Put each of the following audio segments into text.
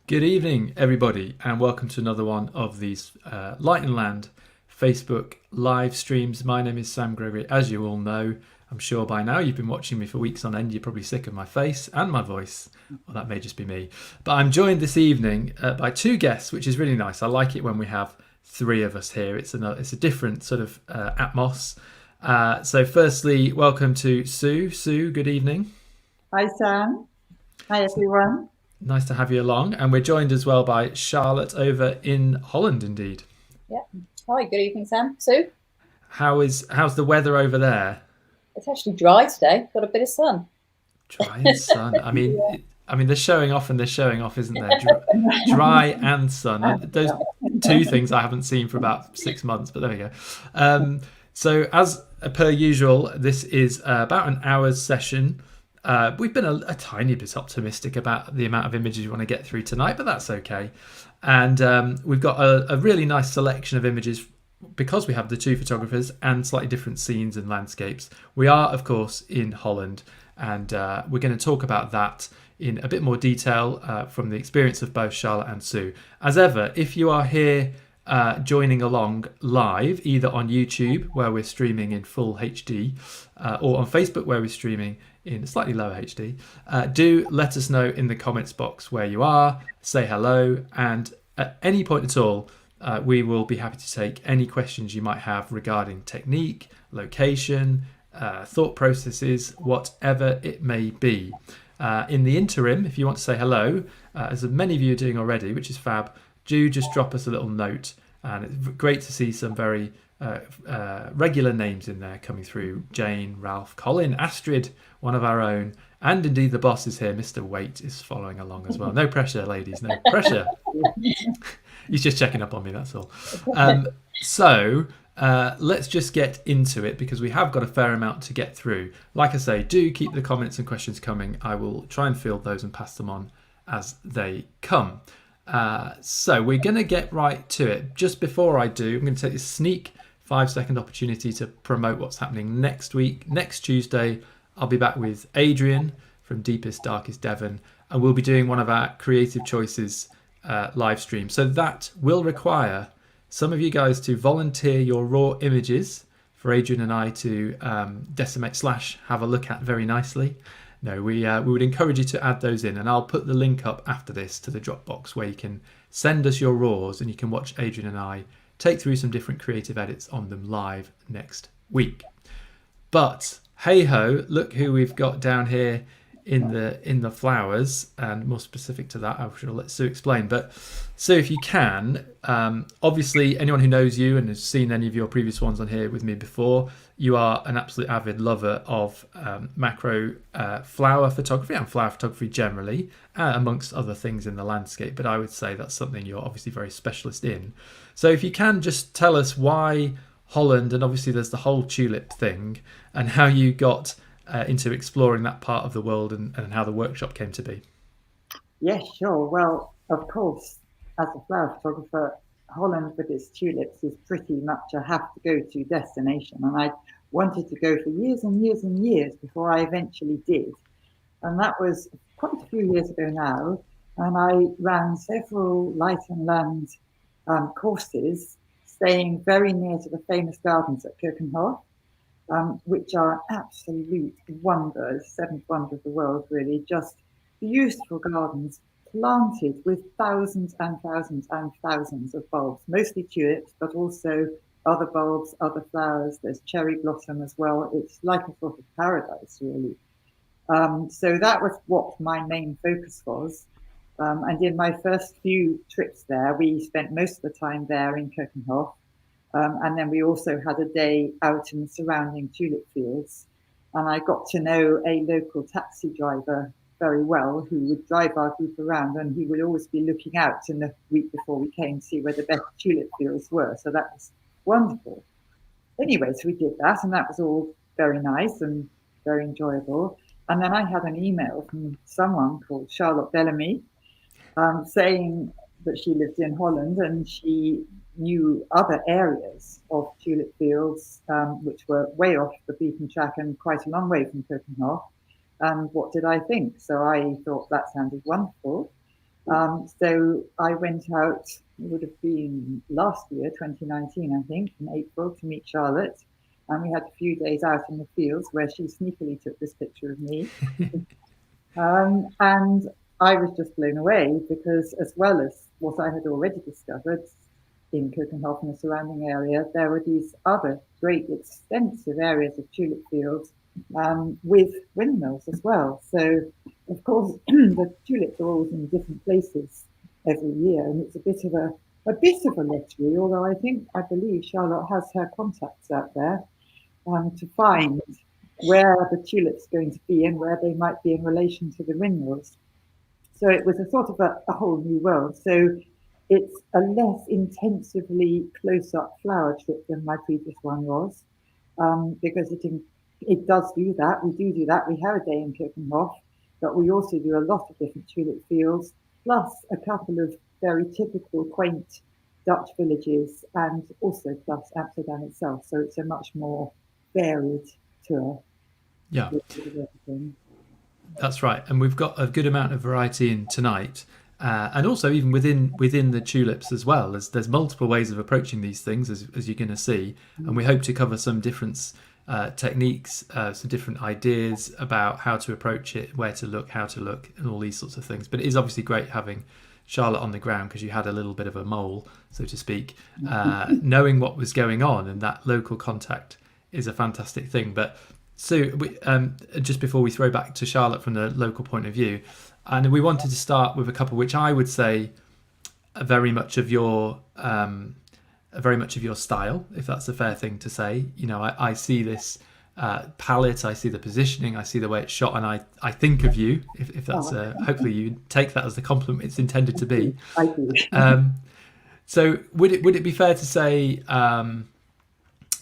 Good evening, everybody, and welcome to another one of these Light and Land Facebook live streams. My name is Sam Gregory. As you all know, I'm sure by now you've been watching me for weeks on end. You're probably sick of my face and my voice. Well, that may just be me. But I'm joined this evening by two guests, which is really nice. I like it when we have three of us here. It's a different sort of atmos. So firstly, welcome to Sue. Sue, good evening. Hi, Sam. Hi, everyone. Nice to have you along. And we're joined as well by Charlotte over in Holland, indeed. Yeah. Hi, good evening, Sam. Sue? How's the weather over there? It's actually dry today. Got a bit of sun. Dry and sun. I mean, they're showing off and they're showing off, isn't there? Dry and sun. Those two things I haven't seen for about 6 months, but there we go. So as per usual, this is about an hour's session. We've been a tiny bit optimistic about the amount of images we want to get through tonight, but that's okay. And we've got a really nice selection of images because we have the two photographers and slightly different scenes and landscapes. We are, of course, in Holland, and we're going to talk about that in a bit more detail from the experience of both Charlotte and Sue. As ever, if you are here joining along live, either on YouTube, where we're streaming in full HD, or on Facebook, where we're streaming in slightly lower HD, do let us know in the comments box where you are, say hello, and at any point at all, we will be happy to take any questions you might have regarding technique, location, thought processes, whatever it may be. In the interim, if you want to say hello, as many of you are doing already, which is fab, do just drop us a little note. And it's great to see some very regular names in there coming through. Jane, Ralph, Colin, Astrid, one of our own, and indeed the boss is here. Mr. Waite is following along as well. No pressure, ladies, no pressure. He's just checking up on me, that's all. So let's just get into it because we have got a fair amount to get through. Like I say, do keep the comments and questions coming. I will try and field those and pass them on as they come. So we're going to get right to it. Just before I do, I'm going to take this sneak 5-second opportunity to promote what's happening next week. Next Tuesday, I'll be back with Adrian from Deepest, Darkest Devon, and we'll be doing one of our Creative Choices live streams. So that will require some of you guys to volunteer your raw images for Adrian and I to decimate / have a look at very nicely. No, we would encourage you to add those in, and I'll put the link up after this to the Dropbox where you can send us your raws and you can watch Adrian and I take through some different creative edits on them live next week. But hey ho, look who we've got down here in the flowers, and more specific to that, I shall let Sue explain. But Sue, if you can, obviously anyone who knows you and has seen any of your previous ones on here with me before, you are an absolute avid lover of macro flower photography and flower photography generally, amongst other things in the landscape. But I would say that's something you're obviously very specialist in. So if you can just tell us why Holland, and obviously there's the whole tulip thing, and how you got into exploring that part of the world and how the workshop came to be. Yes, sure. Well, of course, as a flower photographer, Holland with its tulips is pretty much a have-to-go-to destination. And I wanted to go for years and years and years before I eventually did. And that was quite a few years ago now. And I ran several light and land courses, staying very near to the famous gardens at Keukenhof. Which are absolute wonders, seventh wonder of the world, really. Just beautiful gardens planted with thousands and thousands and thousands of bulbs, mostly tulips, but also other bulbs, other flowers. There's cherry blossom as well. It's like a sort of paradise, really. So that was what my main focus was. And in my first few trips there, we spent most of the time there in Keukenhof. And then we also had a day out in the surrounding tulip fields. And I got to know a local taxi driver very well who would drive our group around, and he would always be looking out in the week before we came to see where the best tulip fields were. So that was wonderful. Anyway, so we did that, and that was all very nice and very enjoyable. And then I had an email from someone called Charlotte Bellamy saying that she lived in Holland and she knew other areas of tulip fields, which were way off the beaten track and quite a long way from Keukenhof. And what did I think? So I thought that sounded wonderful. So I went out, it would have been last year, 2019, I think, in April, to meet Charlotte. And we had a few days out in the fields where she sneakily took this picture of me. And I was just blown away because, as well as what I had already discovered in Copenhagen and the surrounding area, there were these other great extensive areas of tulip fields with windmills as well. So, of course, the tulips are always in different places every year, and it's a bit of a lottery. Although I believe Charlotte has her contacts out there to find where the tulips are going to be and where they might be in relation to the windmills. So it was a sort of a whole new world. So it's a less intensively close-up flower trip than my previous one was, because it does do that. We do that. We have a day in Copenhagen, but we also do a lot of different tulip fields, plus a couple of very typical, quaint Dutch villages, and also plus Amsterdam itself. So it's a much more varied tour. Yeah, that's right. And we've got a good amount of variety in tonight. And also even within the tulips as well. There's multiple ways of approaching these things, as you're going to see. And we hope to cover some different techniques, some different ideas about how to approach it, where to look, how to look, and all these sorts of things. But it is obviously great having Charlotte on the ground, because you had a little bit of a mole, so to speak, knowing what was going on, and that local contact is a fantastic thing. But Sue, just before we throw back to Charlotte from the local point of view, and we wanted to start with a couple which I would say are very much of your style, if that's a fair thing to say. You know, I see this palette, I see the positioning, I see the way it's shot, and I think of you. If that's hopefully you take that as the compliment it's intended to be. I do. So would it be fair to say,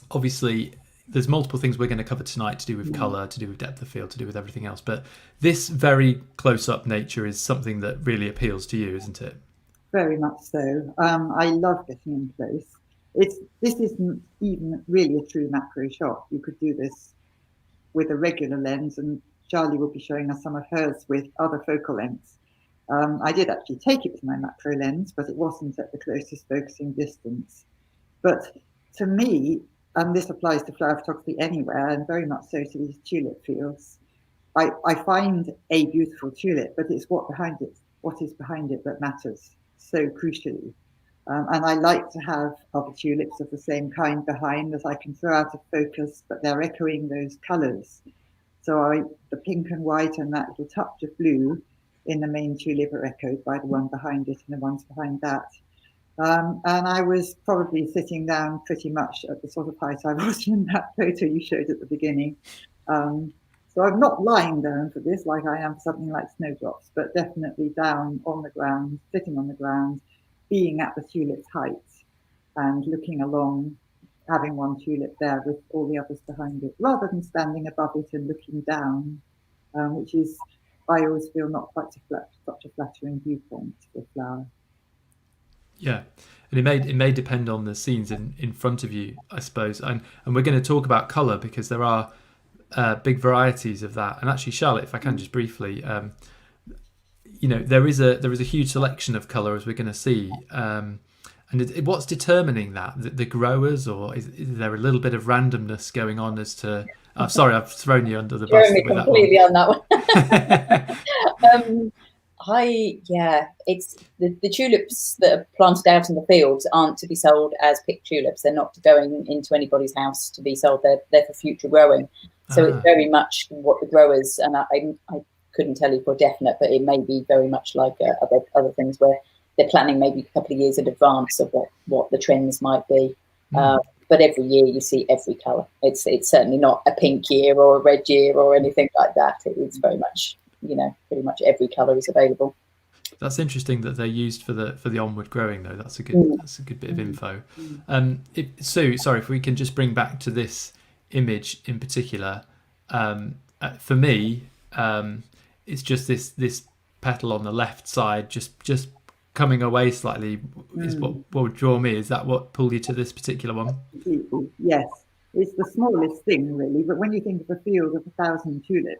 obviously, there's multiple things we're going to cover tonight to do with colour, to do with depth of field, to do with everything else. But this very close-up nature is something that really appeals to you, isn't it? Very much so. I love getting in close. This isn't even really a true macro shot. You could do this with a regular lens, and Charlie will be showing us some of hers with other focal lengths. I did actually take it to my macro lens, but it wasn't at the closest focusing distance. But to me, and this applies to flower photography anywhere, and very much so to these tulip fields, I find a beautiful tulip, but it's what is behind it that matters so crucially. And I like to have other tulips of the same kind behind that I can throw out of focus, but they're echoing those colours. So the pink and white and that little touch of blue in the main tulip are echoed by the one behind it and the ones behind that. And I was probably sitting down pretty much at the sort of height I was in that photo you showed at the beginning. So I'm not lying down for this like I am for something like Snowdrops, but definitely down on the ground, sitting on the ground, being at the tulip's height and looking along, having one tulip there with all the others behind it, rather than standing above it and looking down, which is, I always feel, not quite such a flattering viewpoint for a flower. Yeah, and it may depend on the scenes in front of you, I suppose. And we're going to talk about colour, because there are big varieties of that. And actually, Charlotte, if I can just briefly, you know, there is a huge selection of colour, as we're going to see. And what's determining that? The growers, or is there a little bit of randomness going on as to? I'm sorry, I've thrown you under the bus with that completely one. on that one. It's the tulips that are planted out in the fields aren't to be sold as picked tulips. They're not going into anybody's house to be sold. They're for future growing. So it's very much what the growers, and I couldn't tell you for definite, but it may be very much like other things where they're planning maybe a couple of years in advance of what the trends might be. But every year you see every colour. It's certainly not a pink year or a red year or anything like that. It's very much, you know, pretty much every colour is available. That's interesting that they're used for the onward growing, though. That's a good bit of info. Sue, sorry, if we can just bring back to this image in particular. For me, it's just this petal on the left side, just coming away slightly, is what would draw me. Is that what pulled you to this particular one? Yes, it's the smallest thing really, but when you think of a field of 1,000 tulips,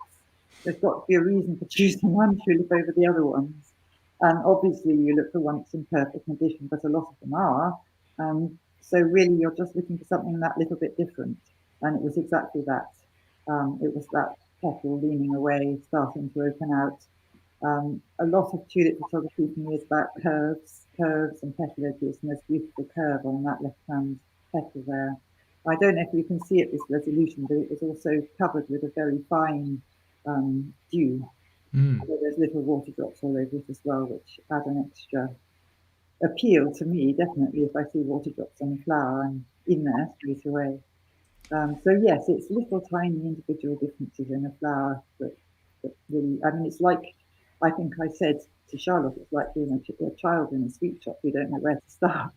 there's got to be a reason for choosing one tulip over the other ones. And obviously you look for one that's in perfect condition, but a lot of them are. So really you're just looking for something that little bit different. And it was exactly that. It was that petal leaning away, starting to open out. A lot of tulip photography for me is about curves and petal edges, and there's a beautiful curve on that left-hand petal there. I don't know if you can see it, this resolution, but it was also covered with a very fine dew. There's little water drops all over it as well, which add an extra appeal to me, definitely. If I see water drops on a flower, I'm in there straight away. So yes, it's little tiny individual differences in a flower that really, I mean, it's like, I think I said to Charlotte, it's like being a child in a sweet shop. You don't know where to start.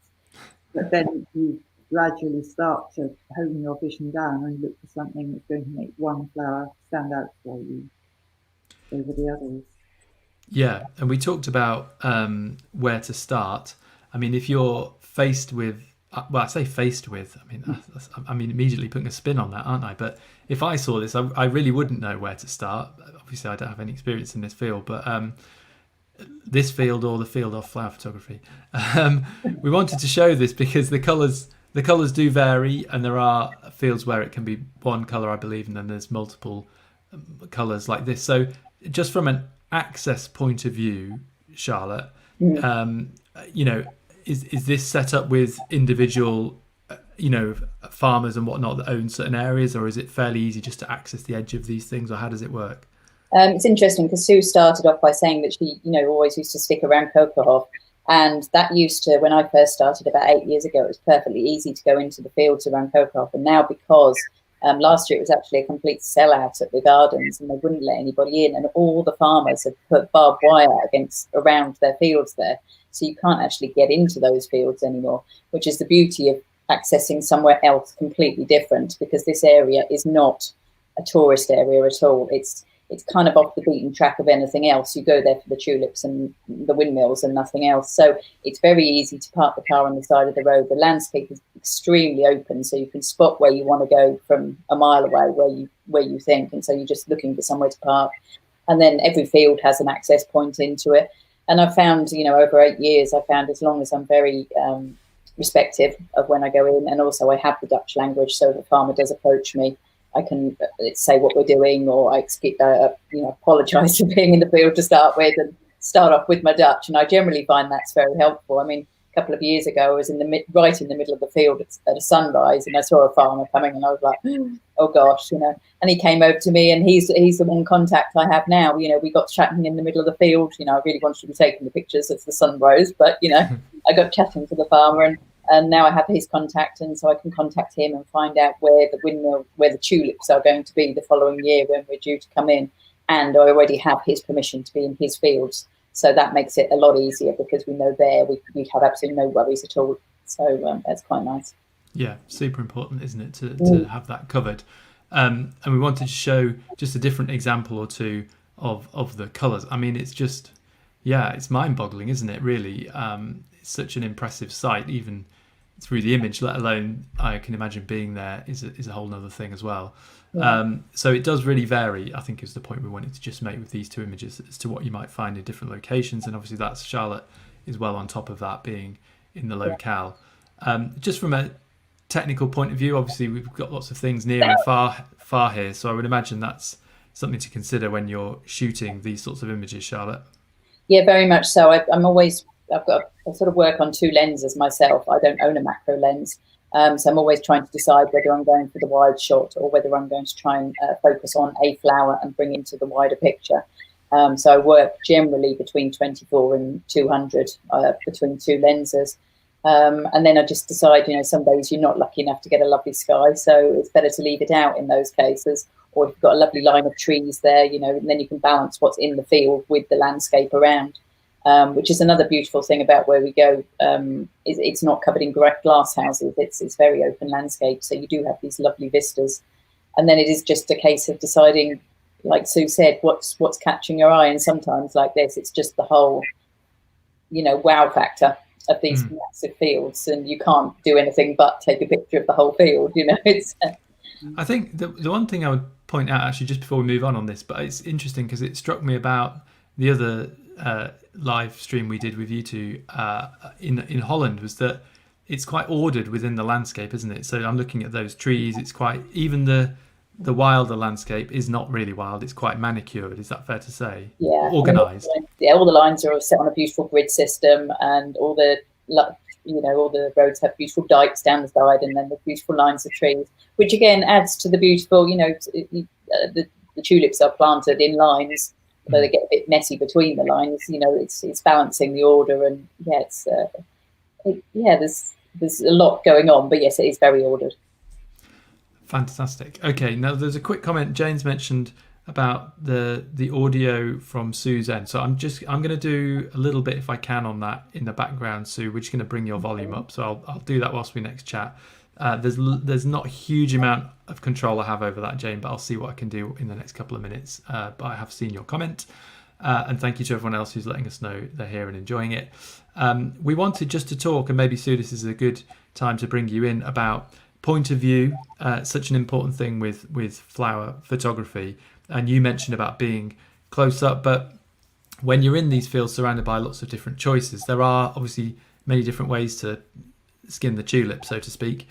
But then you gradually start to hone your vision down and look for something that's going to make one flower stand out for you over the others. Yeah, and we talked about where to start. I mean, if you're faced with, well, I say faced with, I mean immediately putting a spin on that, aren't I? But if I saw this, I really wouldn't know where to start. Obviously, I don't have any experience in this field, but this field or the field of flower photography, we wanted to show this because the colours do vary, and there are fields where it can be one colour, I believe, and then there's multiple colours like this. So just from an access point of view, Charlotte, is this set up with individual farmers and whatnot that own certain areas, or is it fairly easy just to access the edge of these things, or how does it work? It's interesting because Sue started off by saying that she always used to stick around Cocoa, and that used to, when I first started about 8 years ago, it was perfectly easy to go into the fields around Cocoa, and now because last year it was actually a complete sellout at the gardens and they wouldn't let anybody in, and all the farmers have put barbed wire around their fields there, so you can't actually get into those fields anymore, which is the beauty of accessing somewhere else completely different, because this area is not a tourist area at all. It's kind of off the beaten track of anything else. You go there for the tulips and the windmills and nothing else. So it's very easy to park the car on the side of the road. The landscape is extremely open, so you can spot where you want to go from a mile away where you think. And so you're just looking for somewhere to park. And then every field has an access point into it. And I've found, over 8 years, I found as long as I'm very respective of when I go in, and also I have the Dutch language, so if a farmer does approach me, I can say what we're doing, or I apologise for being in the field to start with and start off with my Dutch. And I generally find that's very helpful. I mean, a couple of years ago, I was right in the middle of the field at a sunrise, and I saw a farmer coming, and I was like, oh gosh, and he came over to me, and he's the one contact I have now. We got chatting in the middle of the field. I really wanted to be taking the pictures as the sun rose, but I got chatting to the farmer, and now I have his contact, and so I can contact him and find out where the tulips are going to be the following year when we're due to come in. And I already have his permission to be in his fields. So that makes it a lot easier, because we know we have absolutely no worries at all. So that's quite nice. Yeah, super important, isn't it, to have that covered. And we wanted to show just a different example or two of the colours. I mean, it's just, it's mind-boggling, isn't it, really? It's such an impressive sight, even through the image, let alone I can imagine being there is a whole other thing as well. So it does really vary, I think, is the point we wanted to just make with these two images, as to what you might find in different locations. And obviously that's Charlotte is well on top of that, being in the locale. Just from a technical point of view, obviously we've got lots of things near and far here, so I would imagine that's something to consider when you're shooting these sorts of images, Charlotte. Yeah, very much so. I sort of work on two lenses myself. I don't own a macro lens. So I'm always trying to decide whether I'm going for the wide shot or whether I'm going to try and focus on a flower and bring into the wider picture. So I work generally between 24 and 200 between two lenses. And then I just decide, some days you're not lucky enough to get a lovely sky, so it's better to leave it out in those cases. Or if you've got a lovely line of trees there, and then you can balance what's in the field with the landscape around. Which is another beautiful thing about where we go. It's not covered in glass houses. It's very open landscape, so you do have these lovely vistas. And then it is just a case of deciding, like Sue said, what's catching your eye. And sometimes like this, it's just the whole, wow factor of these massive fields, and you can't do anything but take a picture of the whole field. It's. I think the one thing I would point out, actually, just before we move on this, but it's interesting because it struck me about the other live stream we did with you two in Holland was that it's quite ordered within the landscape, isn't it? So I'm looking at those trees. It's quite, even the wilder landscape is not really wild. It's quite manicured. Is that fair to say? Yeah. Organised. Yeah, all the lines are set on a beautiful grid system, and all the roads have beautiful dikes down the side, and then the beautiful lines of trees, which again adds to the beautiful. The tulips are planted in lines, so they get a bit messy between the lines. It's balancing the order, and there's a lot going on, but yes, it is very ordered. Fantastic. Okay, now there's a quick comment. Jane's mentioned about the audio from Sue's end, so I'm going to do a little bit, if I can, on that in the background. Sue, we're just going to bring your volume up, so I'll do that whilst we next chat. There's not a huge amount of control I have over that, Jane, but I'll see what I can do in the next couple of minutes. But I have seen your comment, and thank you to everyone else who's letting us know they're here and enjoying it. We wanted just to talk, and maybe Sue, this is a good time to bring you in, about point of view, such an important thing with flower photography. And you mentioned about being close up, but when you're in these fields surrounded by lots of different choices, there are obviously many different ways to skin the tulip, so to speak.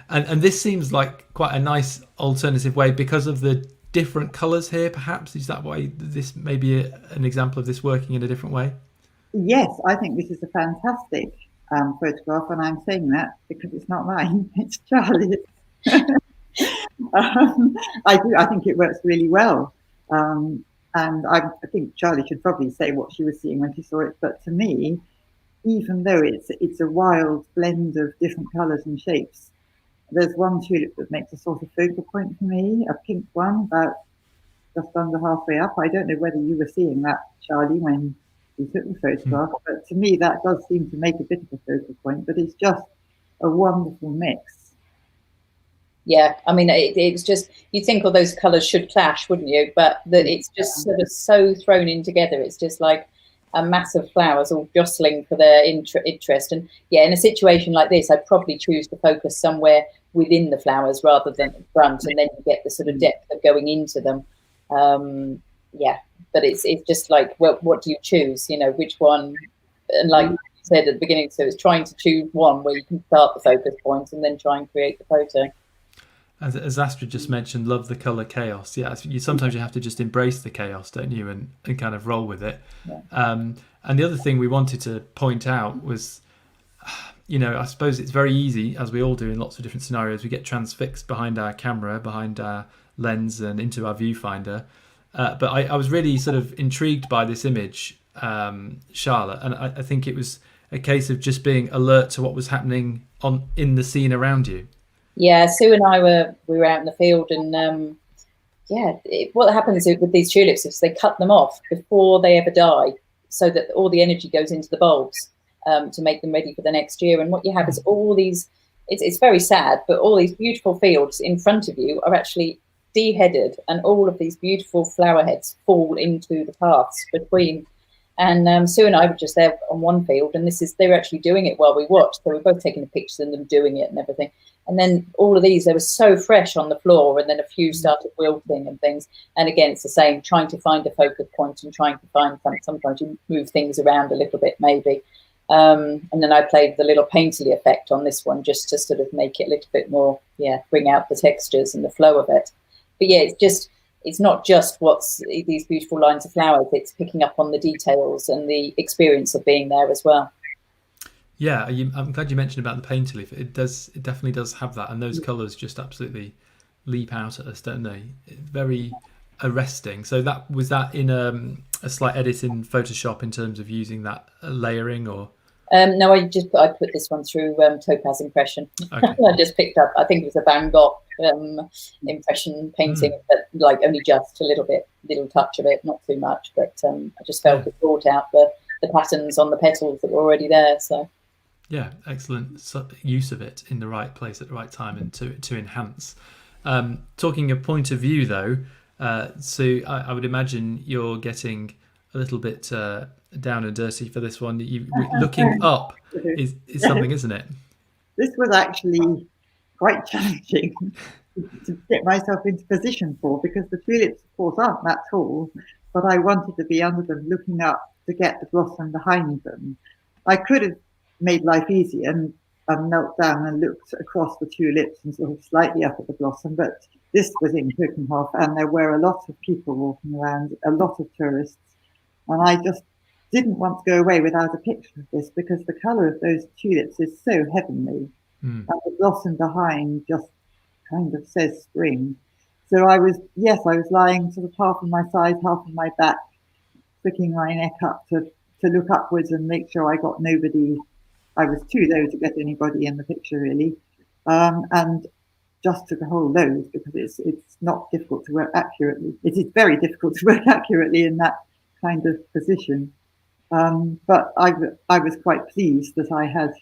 And this seems like quite a nice alternative way because of the different colours here, perhaps. Is that why this may be an example of this working in a different way? Yes, I think this is a fantastic photograph, and I'm saying that because it's not mine, it's Charlie's. I think it works really well, and I think Charlie should probably say what she was seeing when she saw it. But to me, even though it's a wild blend of different colours and shapes, there's one tulip that makes a sort of focal point for me, a pink one, about just under halfway up. I don't know whether you were seeing that, Charlie, when you took the photograph, but to me that does seem to make a bit of a focal point. But it's just a wonderful mix. Yeah, I mean, it's just, you think all those colours should clash, wouldn't you? But it's just sort of so thrown in together. It's just like a mass of flowers all jostling for their interest. And yeah, in a situation like this, I'd probably choose to focus somewhere within the flowers rather than in front, and then you get the sort of depth of going into them. But it's just like, well, what do you choose? Which one? And like you said at the beginning, so it's trying to choose one where you can start the focus point and then try and create the photo. As Astrid just mentioned, love the colour chaos. Yeah, sometimes you have to just embrace the chaos, don't you, and kind of roll with it. Yeah. And the other thing we wanted to point out was, I suppose it's very easy, as we all do in lots of different scenarios, we get transfixed behind our camera, behind our lens and into our viewfinder. But I was really sort of intrigued by this image, Charlotte, and I think it was a case of just being alert to what was happening in the scene around you. Yeah, Sue and I were out in the field, and what happens with these tulips is they cut them off before they ever die, so that all the energy goes into the bulbs to make them ready for the next year. And what you have is all these, it's very sad, but all these beautiful fields in front of you are actually deheaded, and all of these beautiful flower heads fall into the paths between. And Sue and I were just there on one field, and they were actually doing it while we watched. So we were both taking the pictures and them doing it and everything. And then all of these, they were so fresh on the floor, and then a few started wilting and things. And again, it's the same, trying to find a focus point and trying to find something. Sometimes you move things around a little bit, maybe. And then I played the little painterly effect on this one, just to sort of make it a little bit more, bring out the textures and the flow of it. But yeah, it's not just what's these beautiful lines of flowers, it's picking up on the details and the experience of being there as well. Yeah, I'm glad you mentioned about the painterly. It definitely does have that, and those colours just absolutely leap out at us, don't they? Very arresting. So was that in a slight edit in Photoshop in terms of using that layering, or? No, I put this one through Topaz Impression. Okay. I just picked up, I think it was a Van Gogh impression painting, but like only just a little touch of it, not too much. But I just felt it brought out the patterns on the petals that were already there. So. Yeah, excellent use of it in the right place at the right time and to enhance. Talking of point of view, though, so I would imagine you're getting a little bit down and dirty for this one. Looking up is something, isn't it? This was actually quite challenging to get myself into position for, because the tulips, of course, aren't that tall. but I wanted to be under them looking up to get the blossom behind them. I could have made life easy and knelt down and looked across the tulips and sort of slightly up at the blossom, but this was in Keukenhof and there were a lot of people walking around, a lot of tourists, and I just didn't want to go away without a picture of this because the colour of those tulips is so heavenly, and the blossom behind just kind of says spring. So I was lying sort of half on my side, half on my back, flicking my neck up to look upwards and make sure I got nobody. I was too low to get anybody in the picture really, and just took a whole load because it's not difficult to work accurately. It is very difficult to work accurately in that kind of position. But I was quite pleased that I had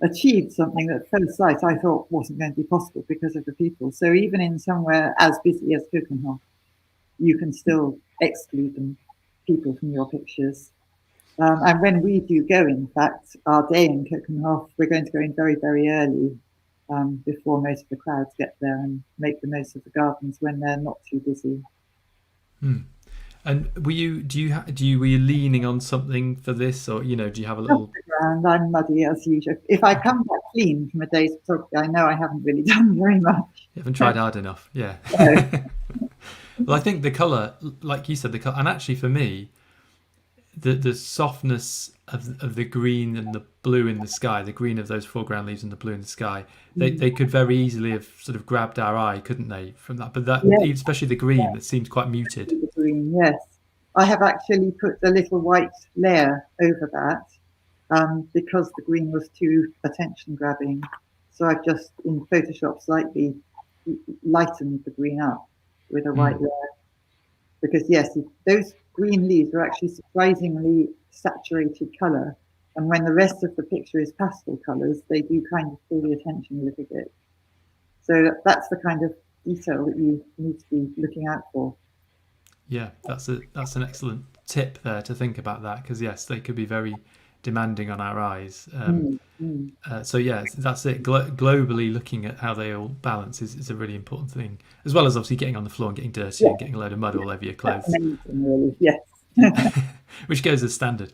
achieved something that at first sight I thought wasn't going to be possible because of the people. So even in somewhere as busy as Keukenhof, you can still exclude people from your pictures. And when we do go, in fact, our day in Keukenhof, we're going to go in very, very early before most of the crowds get there and make the most of the gardens when they're not too busy. And were you leaning on something for this, or do you have a little? And I'm muddy as usual. If I come back clean from a day's photography, I know I haven't really done very much. You haven't tried hard enough, yeah. Well, I think the colour, like you said, the colour, and actually for me, the softness of the green and the blue in the sky, the green of those foreground leaves and the blue in the sky, they could very easily have sort of grabbed our eye, couldn't they, from that? But that, especially the green, that seems quite muted. The green, yes. I have actually put a little white layer over that because the green was too attention grabbing. So I've just in Photoshop slightly lightened the green up with a white layer. Because yes, those green leaves are actually surprisingly saturated colour, and when the rest of the picture is pastel colours, they do kind of pull the attention a little bit. So that's the kind of detail that you need to be looking out for. Yeah, that's an excellent tip there to think about that, because yes, they could be very demanding on our eyes. So yeah, that's it. Globally looking at how they all balance is a really important thing, as well as obviously getting on the floor and getting dirty and getting a load of mud all over your clothes. That's amazing, really. Yes. Which goes as standard.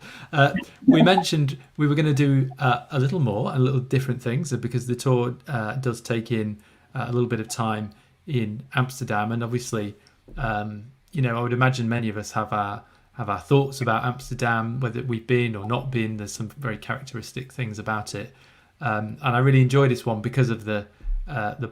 We mentioned we were going to do a little more and a little different things because the tour does take in a little bit of time in Amsterdam, and obviously I would imagine many of us have our thoughts about Amsterdam, whether we've been or not been. There's some very characteristic things about it, and I really enjoyed this one because of the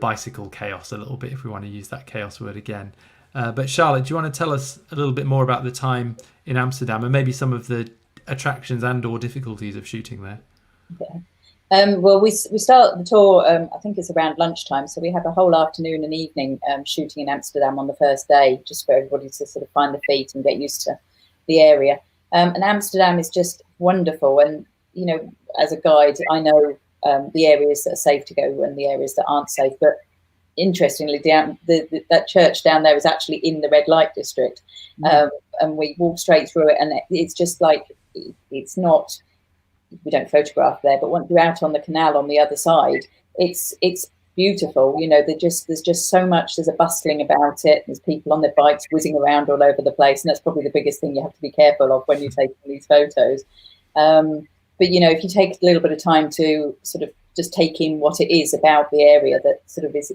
bicycle chaos a little bit, if we want to use that chaos word again. But Charlotte, do you want to tell us a little bit more about the time in Amsterdam and maybe some of the attractions and or difficulties of shooting there? Yeah. Well, we start the tour, I think it's around lunchtime, so we have a whole afternoon and evening shooting in Amsterdam on the first day, just for everybody to sort of find their feet and get used to the area. And Amsterdam is just wonderful, and as a guide I know the areas that are safe to go and the areas that aren't safe, but interestingly that church down there is actually in the red light district, and we walk straight through it, and it's just like, it's not, we don't photograph there, but once you're out on the canal on the other side, it's beautiful. There's just so much, there's a bustling about it, there's people on their bikes whizzing around all over the place, and that's probably the biggest thing you have to be careful of when you're taking these photos. But if you take a little bit of time to sort of just take in what it is about the area that sort of is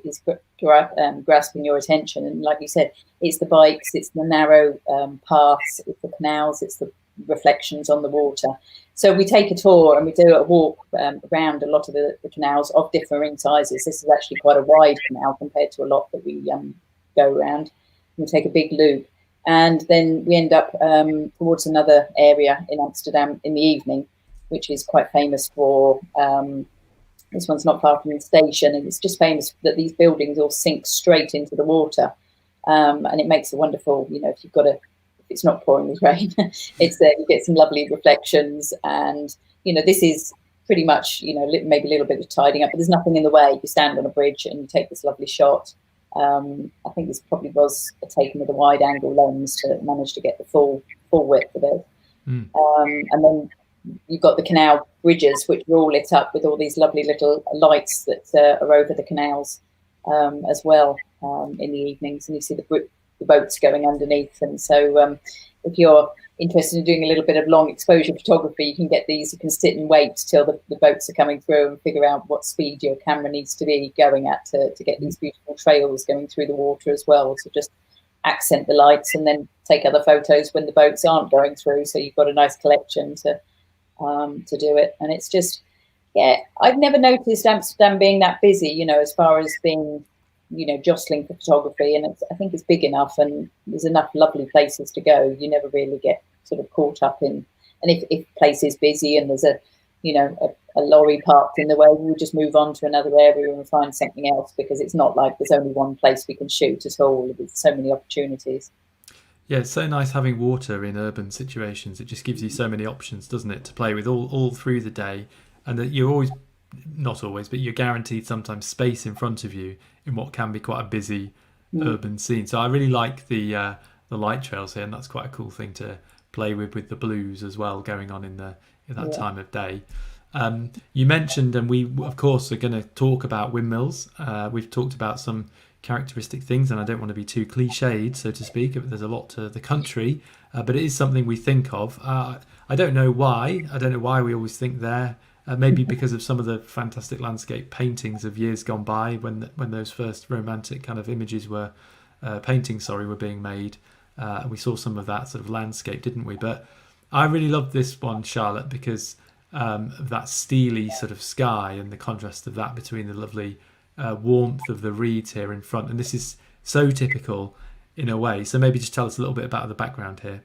grasping your attention, and like you said, it's the bikes, it's the narrow paths, it's the canals, it's the reflections on the water. So we take a tour and we do a walk around a lot of the canals of differing sizes. This is actually quite a wide canal compared to a lot that we go around. We take a big loop, and then we end up towards another area in Amsterdam in the evening, which is quite famous for, this one's not far from the station, and it's just famous that these buildings all sink straight into the water, and it makes a wonderful, if it's not pouring with rain, it's you get some lovely reflections, and this is pretty much maybe a little bit of tidying up, but there's nothing in the way. You stand on a bridge and you take this lovely shot. I think this probably was taken with a wide angle lens to manage to get the full width of it. And then you've got the canal bridges, which are all lit up with all these lovely little lights that are over the canals as well in the evenings, and you see the boats going underneath, and so if you're interested in doing a little bit of long exposure photography, you can get these. You can sit and wait till the boats are coming through and figure out what speed your camera needs to be going at to get these beautiful trails going through the water as well. So just accent the lights and then take other photos when the boats aren't going through. So you've got a nice collection to do it. And it's just, yeah, I've never noticed Amsterdam being that busy, you know, as far as being, you know, jostling for photography. And I think it's big enough and there's enough lovely places to go. You never really get sort of caught up in, and if a place is busy and there's a lorry parked in the way, we'll just move on to another area and find something else, because it's not like there's only one place we can shoot at all. There's so many opportunities. Yeah, it's so nice having water in urban situations. It just gives you so many options, doesn't it, to play with all through the day, and that you're always, not always, but you're guaranteed sometimes space in front of you in what can be quite a busy urban scene. So I really like the light trails here, and that's quite a cool thing to play with the blues as well going on in that time of day. You mentioned, and we of course are going to talk about Windmills. We've talked about some characteristic things, and I don't want to be too cliched, so to speak. There's a lot to the country, but it is something we think of. I don't know why we always think there. Maybe because of some of the fantastic landscape paintings of years gone by, when those first romantic kind of images were were being made. We saw some of that sort of landscape, didn't we? But I really love this one, Charlotte, because of that steely sort of sky and the contrast of that between the lovely warmth of the reeds here in front. And this is so typical in a way. So maybe just tell us a little bit about the background here.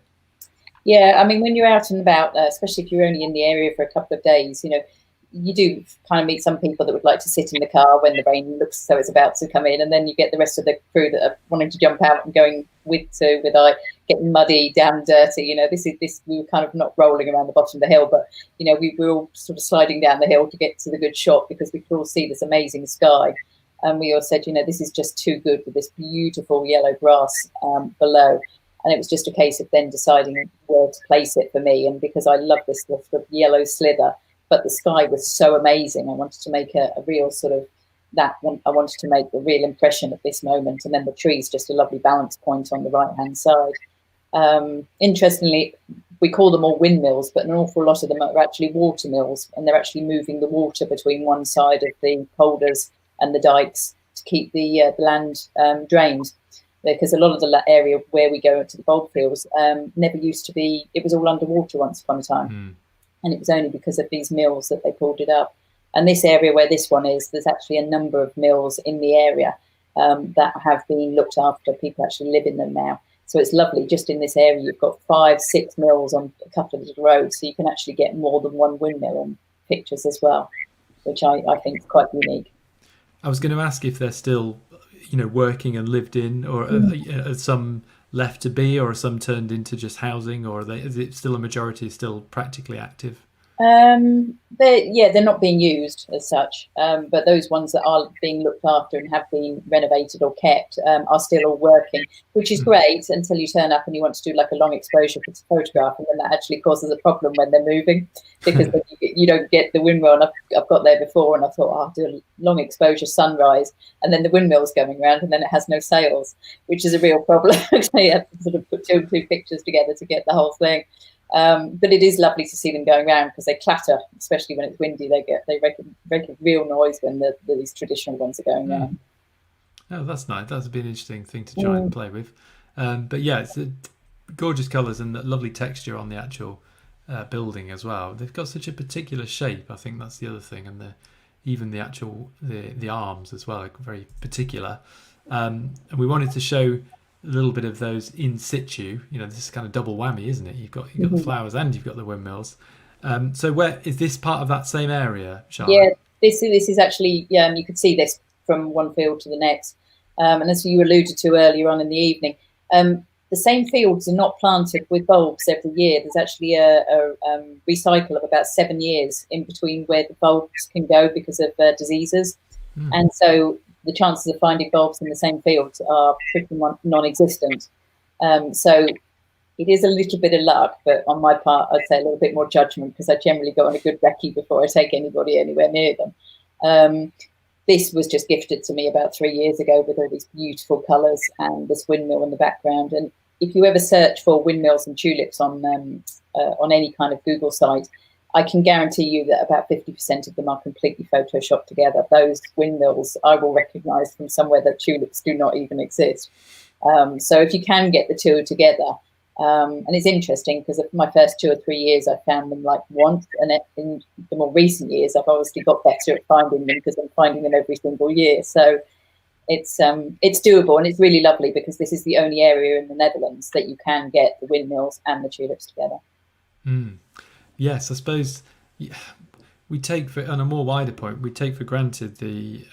Yeah, I mean, when you're out and about, especially if you're only in the area for a couple of days, you know, you do kind of meet some people that would like to sit in the car when the rain looks so it's about to come in, and then you get the rest of the crew that are wanting to jump out and going with I getting muddy, damn dirty. You know, this we were kind of not rolling around the bottom of the hill, but you know, we were all sort of sliding down the hill to get to the good shot because we could all see this amazing sky. And we all said, you know, this is just too good with this beautiful yellow grass below. And it was just a case of then deciding where to place it for me. And because I love this sort of yellow slither, but the sky was so amazing, I wanted to make a real sort of I wanted to make a real impression at this moment. And then the trees, just a lovely balance point on the right-hand side. Interestingly, we call them all windmills, but an awful lot of them are actually water mills. And they're actually moving the water between one side of the polders and the dikes to keep the land drained. Because a lot of the area where we go into the bulb fields never used to be, it was all underwater once upon a time. And it was only because of these mills that they pulled it up. And this area where this one is, there's actually a number of mills in the area that have been looked after. People actually live in them now. So it's lovely. Just in this area, you've got 5-6 mills on a couple of little roads. So you can actually get more than one windmill in pictures as well, which I think is quite unique. I was going to ask if they're still, you know, working and lived in, or are some left to be, or are some turned into just housing, or is it still a majority still practically active? They're not being used as such, but those ones that are being looked after and have been renovated or kept are still all working, which is great until you turn up and you want to do like a long exposure photograph, and then that actually causes a problem when they're moving, because then you don't get the windmill. And I've got there before and I thought, I'll do a long exposure sunrise, and then the windmill's going around and then it has no sails, which is a real problem. So you have to sort of put two and two pictures together to get the whole thing. But it is lovely to see them going around because they clatter, especially when it's windy. They make a real noise when these traditional ones are going around. Oh, that's nice. That's been an interesting thing to try and play with. But yeah, it's gorgeous colours and lovely texture on the actual building as well. They've got such a particular shape. I think that's the other thing, and even the actual the arms as well are very particular. And we wanted to show a little bit of those in situ. You know, this is kind of double whammy, isn't it? You've got the flowers and you've got the windmills. So where is this part of that same area, Charlotte? Yeah, this is actually, you could see this from one field to the next. And as you alluded to earlier on in the evening, the same fields are not planted with bulbs every year. There's actually a recycle of about 7 years in between where the bulbs can go because of diseases. And so the chances of finding bulbs in the same fields are pretty non-existent. So it is a little bit of luck, but on my part, I'd say a little bit more judgment, because I generally go on a good recce before I take anybody anywhere near them. This was just gifted to me about 3 years ago with all these beautiful colours and this windmill in the background. And if you ever search for windmills and tulips on any kind of Google site, I can guarantee you that about 50% of them are completely photoshopped together. Those windmills I will recognise from somewhere that tulips do not even exist. So if you can get the two together, and it's interesting because of my first 2 or 3 years, I found them like once, and in the more recent years, I've obviously got better at finding them because I'm finding them every single year. So it's doable, and it's really lovely because this is the only area in the Netherlands that you can get the windmills and the tulips together. Yes, I suppose we take for, on a more wider point, we take for granted the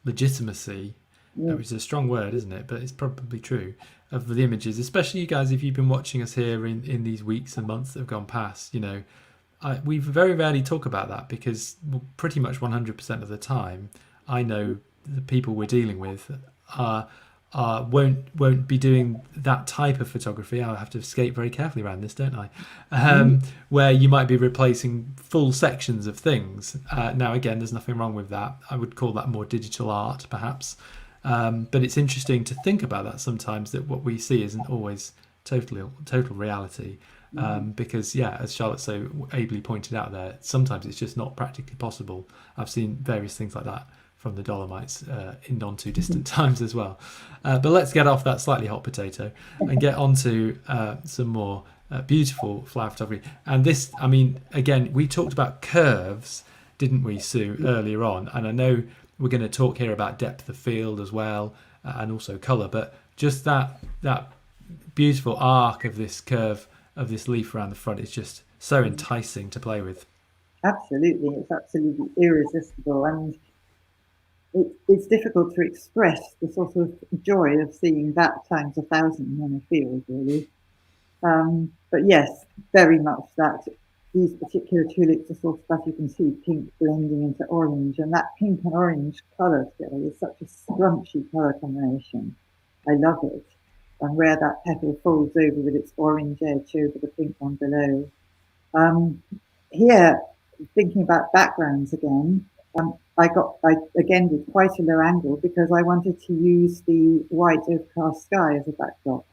legitimacy, which is a strong word, isn't it? But it's probably true, of the images, especially you guys, if you've been watching us here in these weeks and months that have gone past, we very rarely talk about that because pretty much 100% of the time, I know the people we're dealing with won't be doing that type of photography. I'll have to skate very carefully around this, don't I? Where you might be replacing full sections of things. Now, again, there's nothing wrong with that. I would call that more digital art, perhaps. But it's interesting to think about that sometimes, that what we see isn't always total reality. Because, as Charlotte so ably pointed out there, sometimes it's just not practically possible. I've seen various things like that from the Dolomites in non too distant times as well. But let's get off that slightly hot potato and get on to some more beautiful flower photography. And this, I mean, again, we talked about curves, didn't we, Sue, earlier on? And I know we're going to talk here about depth of field as well, and also colour, but just that beautiful arc of this curve of this leaf around the front is just so enticing to play with. Absolutely, it's absolutely irresistible, and it's difficult to express the sort of joy of seeing that times 1,000 on a field, really. But yes, very much that. These particular tulips are sort of, as you can see, pink blending into orange, and that pink and orange colour together is such a scrunchy colour combination. I love it. And where that petal folds over with its orange edge over the pink one below. Here, thinking about backgrounds again, I again did quite a low angle because I wanted to use the white overcast sky as a backdrop.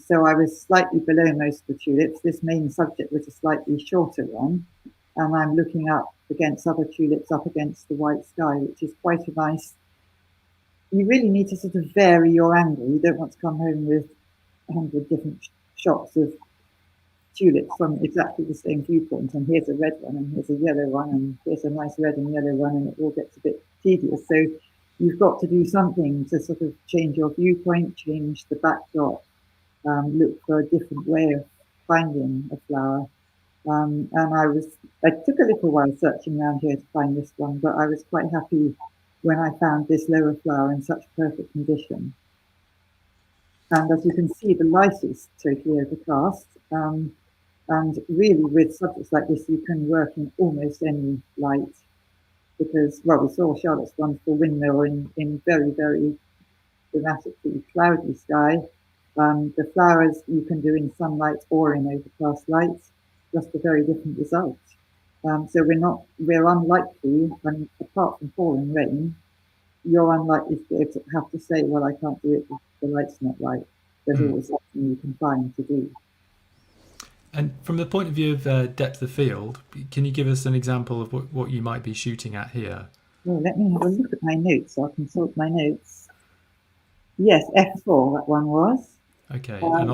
So I was slightly below most of the tulips. This main subject was a slightly shorter one, and I'm looking up against other tulips, up against the white sky, which is quite a nice. You really need to sort of vary your angle. You don't want to come home with 100 different shots of tulips from exactly the same viewpoint. And here's a red one, and here's a yellow one, and here's a nice red and yellow one, and it all gets a bit tedious. So you've got to do something to sort of change your viewpoint, change the backdrop. Look for a different way of finding a flower. And I took a little while searching around here to find this one, but I was quite happy when I found this lower flower in such perfect condition. And as you can see, the light is totally overcast. And really with subjects like this, you can work in almost any light because, well, we saw Charlotte's wonderful windmill in very, very dramatically cloudy sky. The flowers you can do in sunlight or in overcast lights, just a very different result. So we're unlikely, and apart from falling rain, you're unlikely to be able to have to say, well, I can't do it because the light's not right. There's always something you can find to do. And from the point of view of depth of field, can you give us an example of what you might be shooting at here? Well, let me have a look at my notes so I can sort my notes. Yes, F4, that one was. Okay, and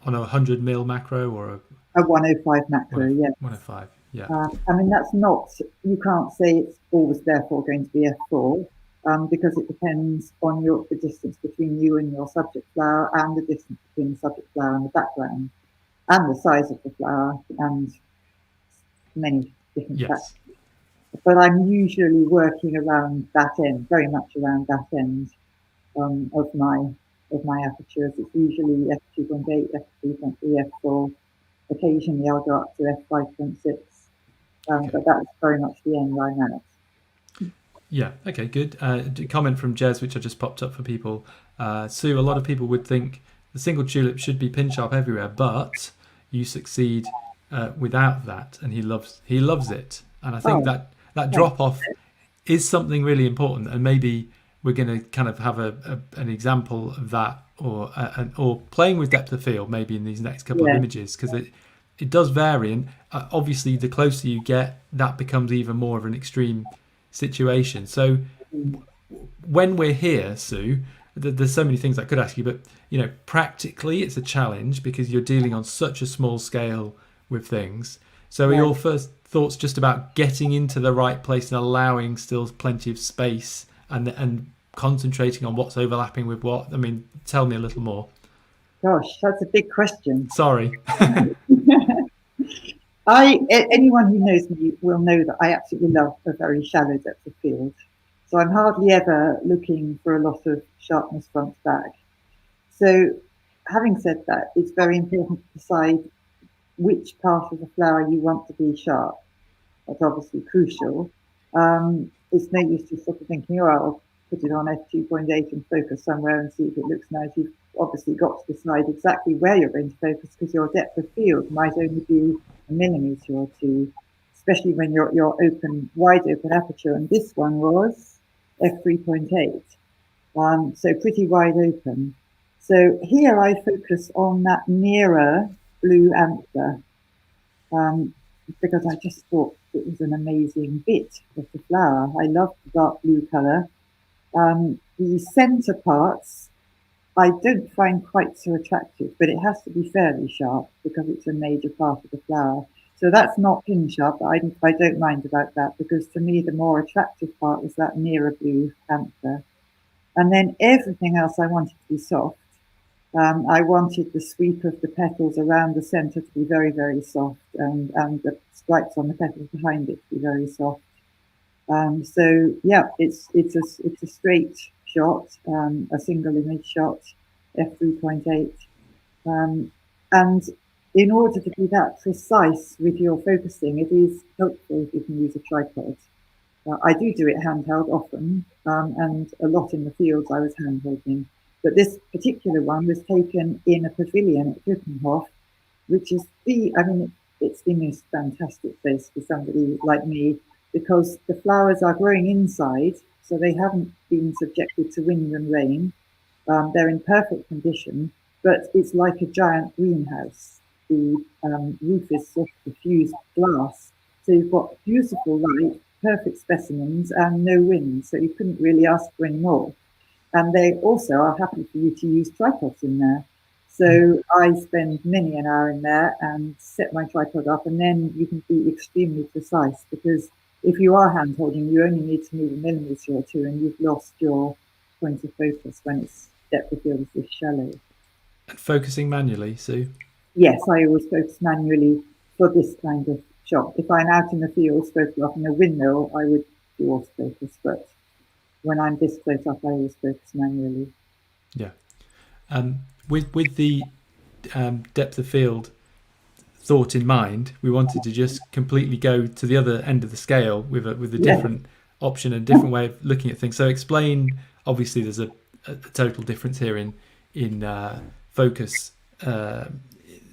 on a 100 mil macro or a 105 macro, yeah. 105, yeah. I mean, that's not, you can't say it's always therefore going to be F4 because it depends on the distance between you and your subject flower and the distance between the subject flower and the background and the size of the flower and many different factors. But I'm usually working around that end, very much around that end of my apertures. It's usually f2.8, f3.3, f4. Occasionally I'll go up to f5.6, but that's very much the end I'm at. Yeah, okay, good. Comment from Jez, which I just popped up for people. Sue, a lot of people would think the single tulip should be pin sharp everywhere, but you succeed without that, and he loves it. And I think that drop off is something really important, and maybe we're going to kind of have an example of that, or playing with depth of field maybe in these next couple of images, because it does vary, and obviously the closer you get, that becomes even more of an extreme situation. So when we're here, Sue, there's so many things I could ask you, but practically it's a challenge because you're dealing on such a small scale with things. So are your first thoughts just about getting into the right place and allowing still plenty of space and concentrating on what's overlapping with what? I mean, tell me a little more. Gosh, that's a big question. Sorry. Anyone who knows me will know that I absolutely love a very shallow depth of field. So I'm hardly ever looking for a lot of sharpness front to back. So having said that, it's very important to decide which part of the flower you want to be sharp. That's obviously crucial. It's no use just sort of thinking, oh, I'll put it on f2.8 and focus somewhere and see if it looks nice. You've obviously got to decide exactly where you're going to focus, because your depth of field might only be a millimetre or two, especially when you're wide open aperture, and this one was f3.8, so pretty wide open. So here I focus on that nearer blue anther, because I just thought it was an amazing bit of the flower. I love the dark blue colour. The centre parts I don't find quite so attractive, but it has to be fairly sharp because it's a major part of the flower. So that's not pin sharp, but I don't mind about that, because to me the more attractive part was that nearer blue anther. And then everything else I wanted to be soft. I wanted the sweep of the petals around the centre to be very, very soft, and the stripes on the petals behind it to be very soft. So yeah, it's a straight shot, a single image shot, f3.8, and in order to be that precise with your focusing, it is helpful if you can use a tripod. I do it handheld often, and a lot in the fields I was handholding. But this particular one was taken in a pavilion at Keukenhof, which is it's the most fantastic place for somebody like me, because the flowers are growing inside, so they haven't been subjected to wind and rain. They're in perfect condition, but it's like a giant greenhouse. The roof is sort of diffused glass, so you've got beautiful light, perfect specimens, and no wind, so you couldn't really ask for any more. And they also are happy for you to use tripods in there. So I spend many an hour in there and set my tripod up, and then you can be extremely precise, because if you are hand holding, you only need to move a millimetre or two and you've lost your point of focus when it's depth of field is this shallow. And focusing manually, Sue? Yes, I always focus manually for this kind of shot. If I'm out in the field photographing a windmill, I would do autofocus, but when I'm this close up, I always focus manually. Yeah. With the depth of field thought in mind, we wanted to just completely go to the other end of the scale with a different option, a different way of looking at things. So explain, obviously there's a total difference here in focus,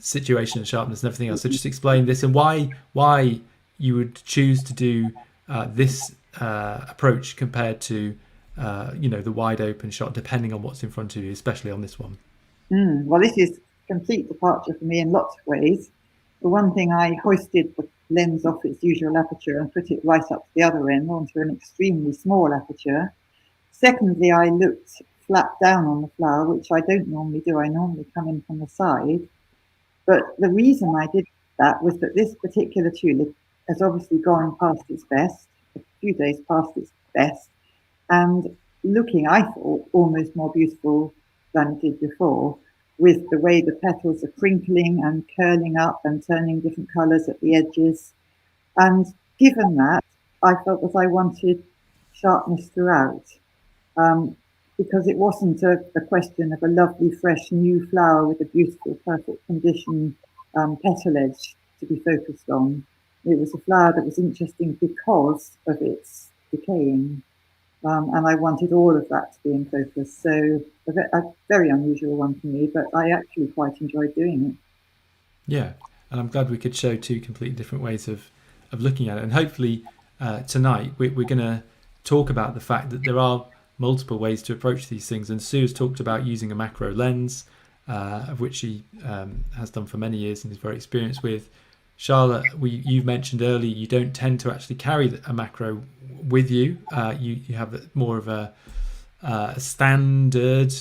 situation and sharpness and everything else. So just explain this and why you would choose to do this approach compared to the wide open shot, depending on what's in front of you, especially on this one. Well, this is complete departure for me in lots of ways. For one thing, I hoisted the lens off its usual aperture and put it right up to the other end onto an extremely small aperture. Secondly, I looked flat down on the flower, which I don't normally do. I normally come in from the side. But the reason I did that was that this particular tulip has obviously gone past its best, a few days past its best, and looking, I thought, almost more beautiful than it did before, with the way the petals are crinkling and curling up and turning different colours at the edges. And given that, I felt that I wanted sharpness throughout, because it wasn't a question of a lovely, fresh, new flower with a beautiful, perfect condition petal edge to be focused on. It was a flower that was interesting because of its decaying. And I wanted all of that to be in focus. So a very unusual one for me, but I actually quite enjoyed doing it. Yeah, and I'm glad we could show two completely different ways of looking at it. And hopefully tonight we're going to talk about the fact that there are multiple ways to approach these things. And Sue's talked about using a macro lens, of which she has done for many years and is very experienced with. Charlotte, you mentioned earlier you don't tend to actually carry a macro with you. You have more of a standard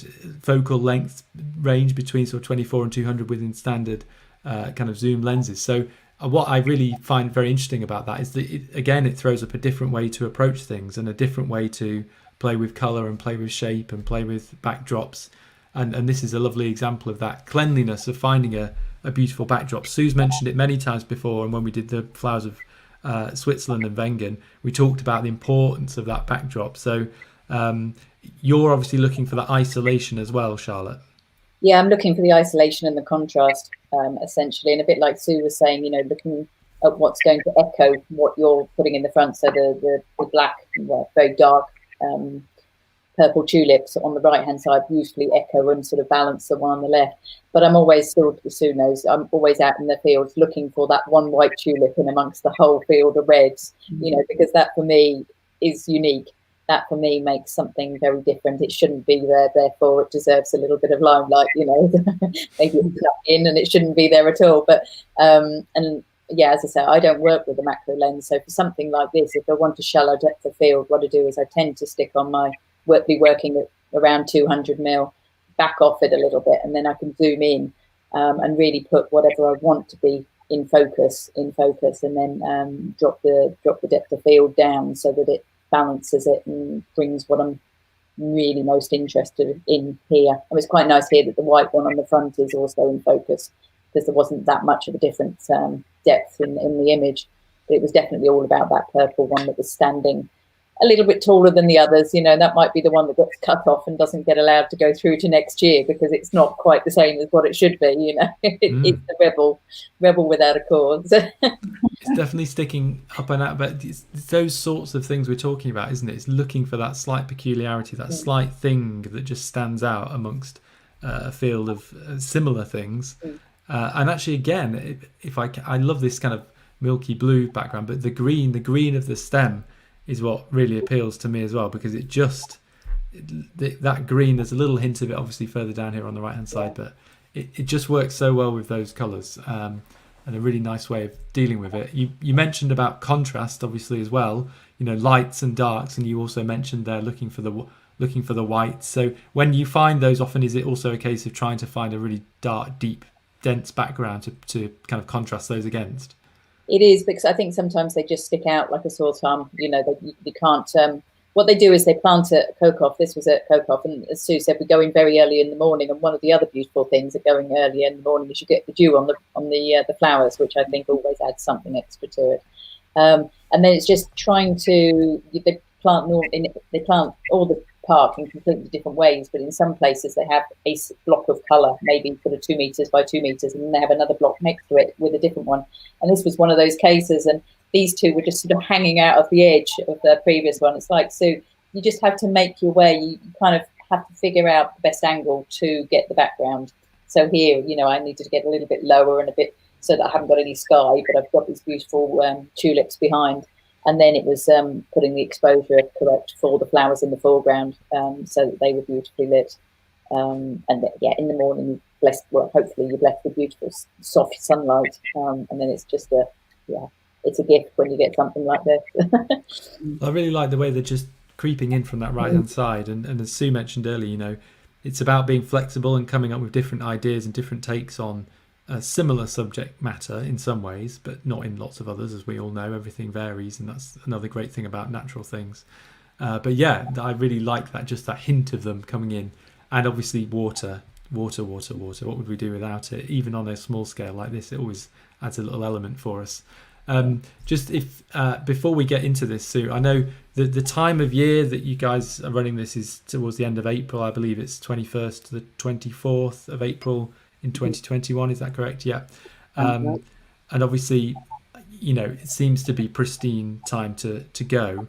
focal length range between sort of 24 and 200 within standard kind of zoom lenses. So what I really find very interesting about that is that it throws up a different way to approach things and a different way to play with color and play with shape and play with backdrops. And this is a lovely example of that cleanliness of finding a beautiful backdrop. Sue's mentioned it many times before, and when we did the flowers of Switzerland and Wengen, we talked about the importance of that backdrop. So you're obviously looking for that isolation as well, Charlotte. Yeah, I'm looking for the isolation and the contrast, essentially, and a bit like Sue was saying, looking at what's going to echo what you're putting in the front. So the black, very dark purple tulips on the right hand side beautifully echo and sort of balance the one on the left. But I'm always, still, Sue knows, I'm always out in the fields looking for that one white tulip in amongst the whole field of reds, because that for me is unique. That for me makes something very different. It shouldn't be there, therefore it deserves a little bit of limelight, maybe it's not in and it shouldn't be there at all. But and yeah, as I say, I don't work with a macro lens, so for something like this, if I want a shallow depth of field, what I do is I tend to stick on be working at around 200 mil, back off it a little bit, and then I can zoom in and really put whatever I want to be in focus, and then drop the depth of field down so that it balances it and brings what I'm really most interested in here. And it's quite nice here that the white one on the front is also in focus, because there wasn't that much of a different depth in the image. But it was definitely all about that purple one that was standing a little bit taller than the others. That might be the one that gets cut off and doesn't get allowed to go through to next year because it's not quite the same as what it should be. It's the rebel without a cause. It's definitely sticking up and out, but it's those sorts of things we're talking about, isn't it? It's looking for that slight peculiarity, that slight thing that just stands out amongst a field of similar things. And actually, again, I love this kind of milky blue background, but the green of the stem is what really appeals to me as well, because that green, there's a little hint of it obviously further down here on the right hand side, but it just works so well with those colours, and a really nice way of dealing with it. You mentioned about contrast obviously as well, lights and darks, and you also mentioned there looking for the whites. So when you find those, often is it also a case of trying to find a really dark, deep, dense background to kind of contrast those against? It is, because I think sometimes they just stick out like a sore thumb. You can't. What they do is they plant at Kokoff. This was at Kokoff, and as Sue said, we go in very early in the morning. And one of the other beautiful things of going early in the morning is you get the dew on the flowers, which I think always adds something extra to it. And then it's just trying to they plant all the park in completely different ways, but in some places they have a block of colour, maybe sort of 2 meters by 2 meters, and then they have another block next to it with a different one. And this was one of those cases, and these two were just sort of hanging out of the edge of the previous one. It's like, Sue, you just have to make your way. You kind of have to figure out the best angle to get the background. So here, I needed to get a little bit lower and a bit so that I haven't got any sky, but I've got these beautiful tulips behind. And then it was putting the exposure correct for the flowers in the foreground, so that they were beautifully lit. And then, in the morning, hopefully you're blessed with beautiful soft sunlight. And then it's just it's a gift when you get something like this. I really like the way they're just creeping in from that right-hand side. And as Sue mentioned earlier, it's about being flexible and coming up with different ideas and different takes on a similar subject matter in some ways, but not in lots of others. As we all know, everything varies, and that's another great thing about natural things. But yeah, I really like that, just that hint of them coming in. And obviously water. What would we do without it? Even on a small scale like this, it always adds a little element for us. Before we get into this, Sue, I know the time of year that you guys are running this is towards the end of April. I believe it's 21st to the 24th of April in 2021. Is that correct? Yeah. And obviously, it seems to be pristine time to go.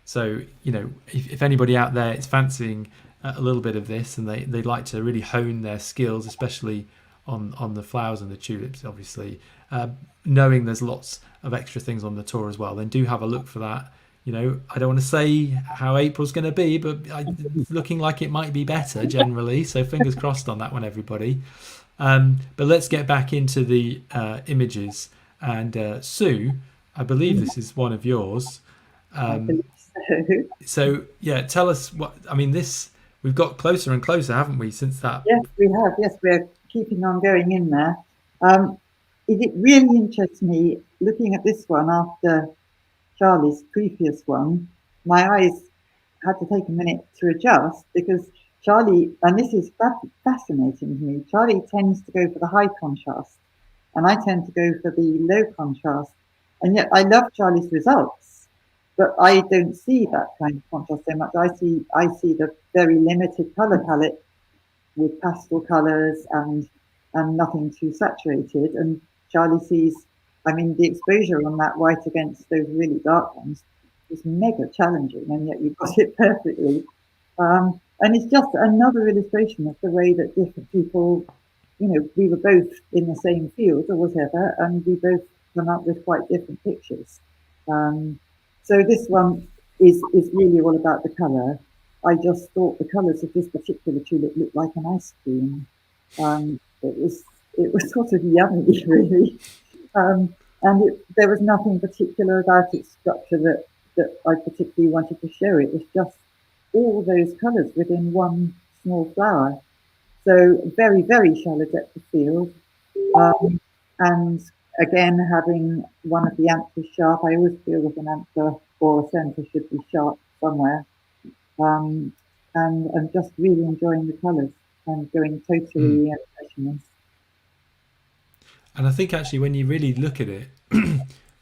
So, if anybody out there is fancying a little bit of this and they'd like to really hone their skills, especially on the flowers and the tulips, obviously, knowing there's lots of extra things on the tour as well, then do have a look for that. I don't want to say how April's going to be, but it's looking like it might be better generally. So fingers crossed on that one, everybody. But let's get back into the images. And Sue, I believe this is one of yours. I believe so. So yeah, tell us we've got closer and closer, haven't we, since that? Yes, we have. Yes, we're keeping on going in there. It really interests me looking at this one after Charlie's previous one. My eyes had to take a minute to adjust because Charlie, and this is fascinating to me, Charlie tends to go for the high contrast and I tend to go for the low contrast. And yet I love Charlie's results, but I don't see that kind of contrast so much. I see the very limited color palette with pastel colors and nothing too saturated. And Charlie sees, the exposure on that white against those really dark ones is mega challenging, and yet you've got it perfectly. And it's just another illustration of the way that different people, we were both in the same field or whatever, and we both come up with quite different pictures. So this one is really all about the colour. I just thought the colours of this particular tulip looked like an ice cream. It was sort of yummy, really. There was nothing particular about its structure that I particularly wanted to show. It was just all those colours within one small flower. So very, very shallow depth of field. And again, having one of the anthers sharp, I always feel that an anther or a centre should be sharp somewhere. And just really enjoying the colours and going totally impressionist. And I think actually when you really look at it,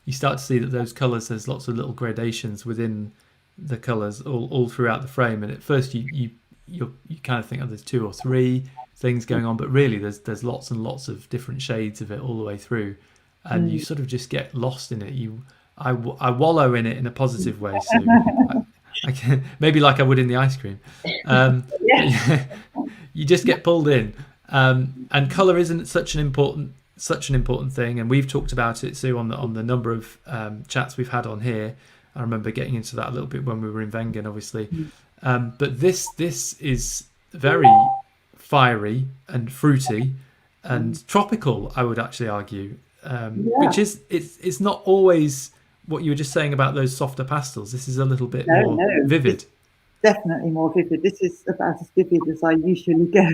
you start to see that those colours, there's lots of little gradations within the colours all throughout the frame. And at first you kind of think, oh, there's 2 or 3 things going on, but really there's lots and lots of different shades of it all the way through. And you sort of just get lost in it. I wallow in it in a positive way. So I can, maybe like I would in the ice cream. You just get pulled in. And colour isn't such an important thing, and we've talked about it, Sue, on the number of chats we've had on here. I remember getting into that a little bit when we were in Wengen, obviously. But this is very fiery and fruity and tropical, I would actually argue, which is it's not always what you were just saying about those softer pastels. This is a little bit more vivid. It's definitely more vivid. This is about as vivid as I usually go.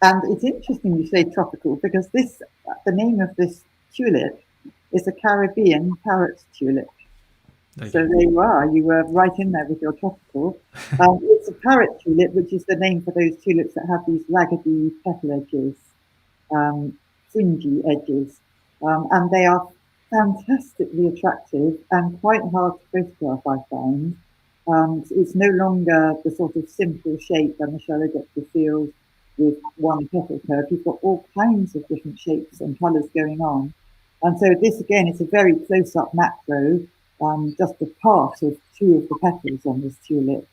And it's interesting you say tropical, because the name of this tulip is a Caribbean parrot tulip. So there you are. You were right in there with your tropical. It's a parrot tulip, which is the name for those tulips that have these raggedy petal edges, fringy edges. And they are fantastically attractive and quite hard to photograph, I find. It's no longer the sort of simple shape and the shallow depth of field with one petal curve. You've got all kinds of different shapes and colours going on. And so this, again, is a very close-up macro, just a part of 2 of the petals on this tulip.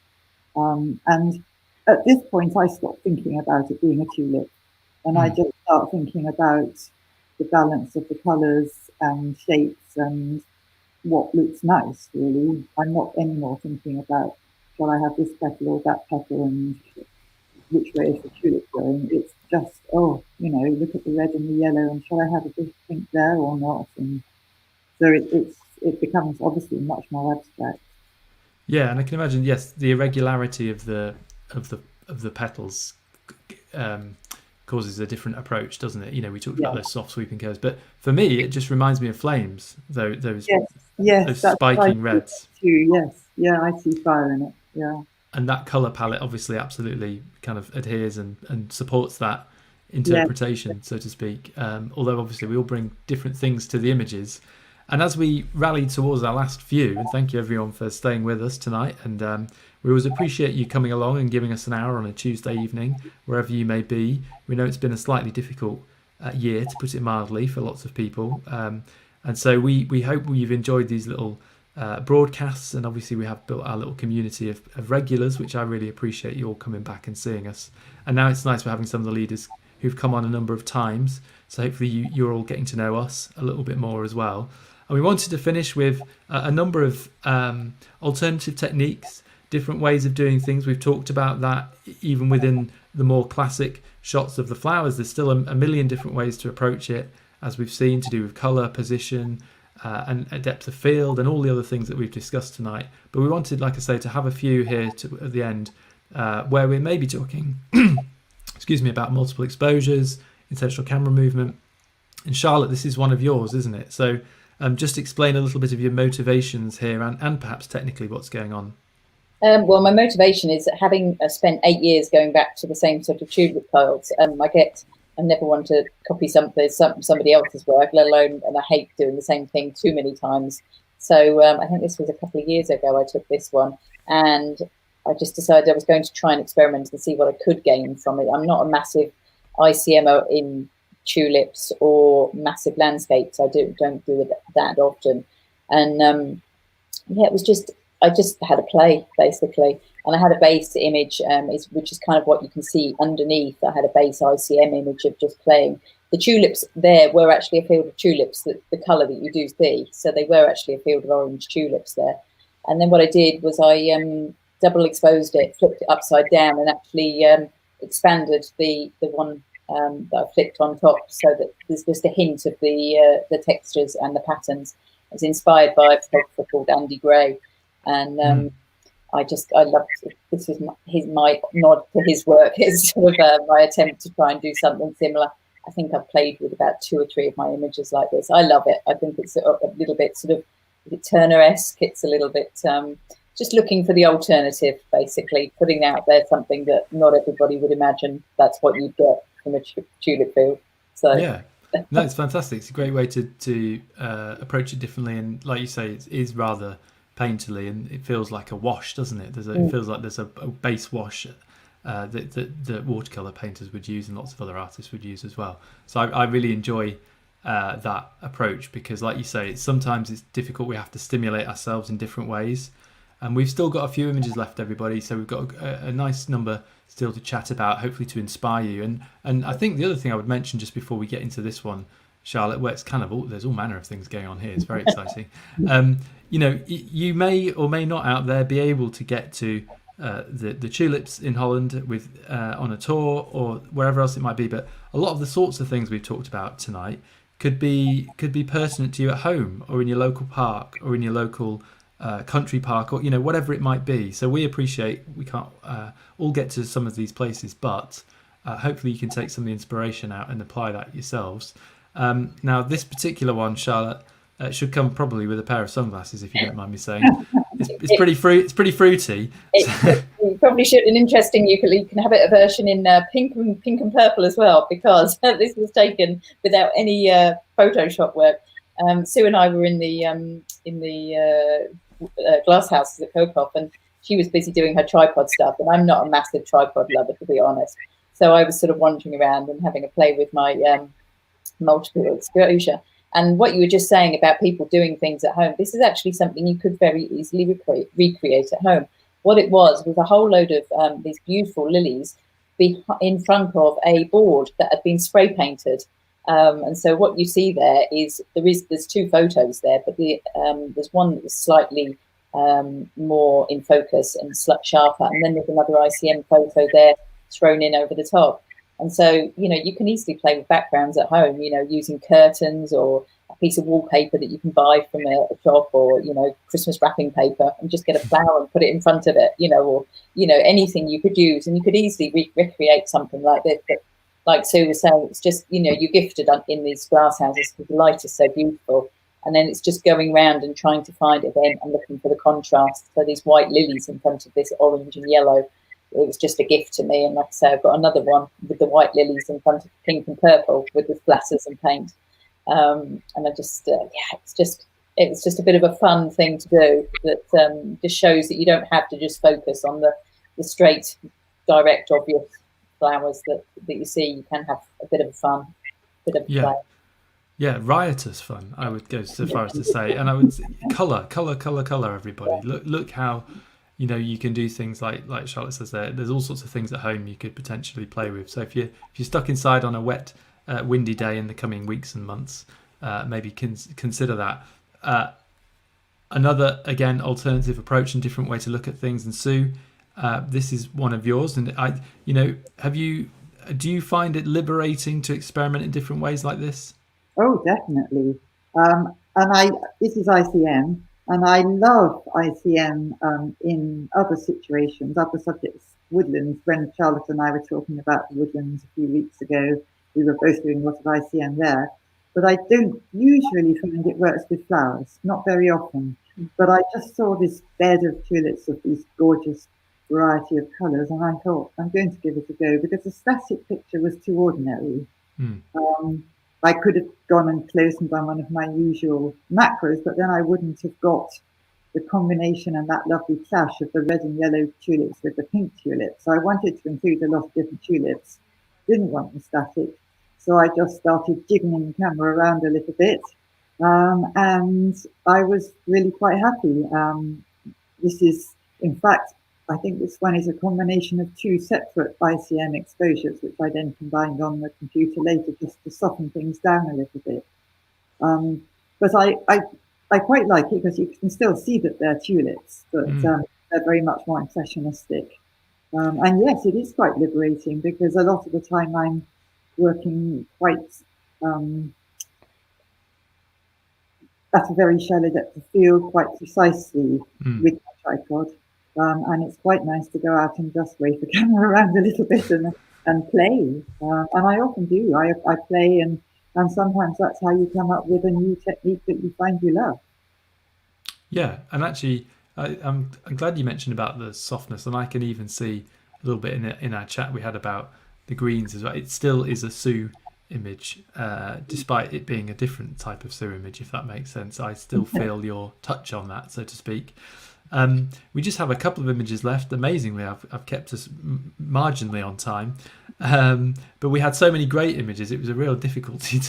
And at this point, I stopped thinking about it being a tulip. And I just start thinking about the balance of the colours and shapes and what looks nice, really. I'm not anymore thinking about, shall I have this petal or that petal and which way is the tulip going. It's just, look at the red and the yellow, and shall I have a bit of pink there or not? And so it becomes obviously much more abstract. Yeah, and I can imagine, yes, the irregularity of the petals causes a different approach, doesn't it? We talked about those soft sweeping curves, but for me, it just reminds me of flames. Those spiking reds. Too. Yes, I see fire in it. Yeah. And that colour palette obviously absolutely kind of adheres and supports that interpretation, so to speak. Although obviously we all bring different things to the images. And as we rally towards our last few, and thank you everyone for staying with us tonight, and we always appreciate you coming along and giving us an hour on a Tuesday evening, wherever you may be. We know it's been a slightly difficult year, to put it mildly, for lots of people. And so we hope you've enjoyed these little broadcasts, and obviously we have built our little community of regulars, which I really appreciate you all coming back and seeing us. And now it's nice we're having some of the leaders who've come on a number of times, so hopefully you're all getting to know us a little bit more as well. And we wanted to finish with a number of alternative techniques, different ways of doing things. We've talked about that even within the more classic shots of the flowers. There's still a million different ways to approach it, as we've seen, to do with colour, position, and depth of field, and all the other things that we've discussed tonight. But we wanted, like I say, to have a few here at the end where we're maybe talking excuse me, about multiple exposures, intentional camera movement. And Charlotte, this is one of yours, isn't it? So just explain a little bit of your motivations here, and perhaps technically what's going on. Well, my motivation is that having spent 8 years going back to the same sort of tulip fields, I never want to copy somebody else's work, let alone, and I hate doing the same thing too many times. So I think this was a couple of years ago I took this one, and I just decided I was going to try and experiment and see what I could gain from it. I'm not a massive ICMO in tulips or massive landscapes. I don't do it that often. And it was just, I just had a play basically. And I had a base image, which is kind of what you can see underneath. I had a base ICM image of just playing. The tulips there were actually a field of tulips, the colour that you do see. So they were actually a field of orange tulips there. And then what I did was I double exposed it, flipped it upside down, and actually expanded the one that I flipped on top, so that there's just a hint of the textures and the patterns. I was inspired by a photographer called Andy Gray, and I loved it. This was my nod to his work. It's sort of my attempt to try and do something similar. I think I've played with about 2 or 3 of my images like this. I love it. I think it's a little bit sort of Turner-esque. It's a little bit just looking for the alternative, basically, putting out there something that not everybody would imagine that's what you'd get from a tulip field. So yeah, no, it's fantastic. It's a great way to approach it differently, and like you say, it is rather painterly, and it feels like a wash, doesn't it? It feels like there's a base wash that watercolor painters would use, and lots of other artists would use as well. So I really enjoy that approach, because like you say, sometimes it's difficult. We have to stimulate ourselves in different ways, and we've still got a few images left, everybody, so we've got a nice number still to chat about, hopefully to inspire you. And I think the other thing I would mention just before we get into this one, Charlotte, where it's kind of there's all manner of things going on here, it's very exciting. You may or may not out there be able to get to the tulips in Holland with on a tour or wherever else it might be, but a lot of the sorts of things we've talked about tonight could be pertinent to you at home, or in your local park, or in your local country park, or whatever it might be. So we appreciate we can't all get to some of these places, but hopefully you can take some of the inspiration out and apply that yourselves. Now this particular one, Charlotte, should come probably with a pair of sunglasses, if you don't mind me saying. It's pretty fruity. You probably should. And interesting, you can have it a version in pink and purple as well, because this was taken without any Photoshop work. Sue and I were in the glass houses at Cocoff, and she was busy doing her tripod stuff, and I'm not a massive tripod lover, to be honest. So I was sort of wandering around and having a play with my multiple exposure. And what you were just saying about people doing things at home, this is actually something you could very easily recreate at home. What it was a whole load of these beautiful lilies in front of a board that had been spray painted. And so what you see there is there's 2 photos there, but there's one that was slightly more in focus and sharper, and then there's another ICM photo there thrown in over the top. And so, you can easily play with backgrounds at home, using curtains or a piece of wallpaper that you can buy from a shop, or, Christmas wrapping paper, and just get a flower and put it in front of it, or, anything you could use. And you could easily recreate something like this. But like Sue was saying, it's just, you're gifted in these glass houses because the light is so beautiful. And then it's just going around and trying to find it then and looking for the contrast. So these white lilies in front of this orange and yellow, it was just a gift to me. And like I say, I've got another one with the white lilies in front of pink and purple with the splatters and paint. And I just, it was just a bit of a fun thing to do that just shows that you don't have to just focus on the straight, direct, obvious flowers that you see. You can have a bit of fun, a bit of play. Yeah, riotous fun, I would go so far as to say. And I would say colour, everybody. Look how, you can do things like Charlotte says there's all sorts of things at home you could potentially play with. So if you're stuck inside on a wet, windy day in the coming weeks and months, maybe consider that. another, again, alternative approach and different way to look at things. And Sue, this is one of yours. And do you find it liberating to experiment in different ways like this? Oh, definitely. This is ICM, and I love ICM in other situations, other subjects, woodlands. When Charlotte and I were talking about the woodlands a few weeks ago, we were both doing a lot of ICM there. But I don't usually find it works with flowers, not very often. But I just saw this bed of tulips of these gorgeous variety of colours, and I thought, I'm going to give it a go, because the static picture was too ordinary. I could have gone and closed and done one of my usual macros, but then I wouldn't have got the combination and that lovely clash of the red and yellow tulips with the pink tulips. So I wanted to include a lot of different tulips, didn't want them static. So I just started jiggling the camera around a little bit. And I was really quite happy. This is, in fact, I think this one is a combination of two separate ICM exposures, which I then combined on the computer later just to soften things down a little bit. But I quite like it because you can still see that they're tulips, but they're very much more impressionistic. And yes, it is quite liberating, because a lot of the time I'm working quite at a very shallow depth of field, quite precisely with my tripod. And it's quite nice to go out and just wave the camera around a little bit and play. And I often do. I play, and sometimes that's how you come up with a new technique that you find you love. Yeah, and actually, I'm glad you mentioned about the softness, and I can even see a little bit in our chat we had about the greens as well. It still is a Sue image, despite it being a different type of Sue image, if that makes sense. I still feel your touch on that, so to speak. We just have a couple of images left. Amazingly, I've kept us marginally on time, but we had so many great images. It was a real difficulty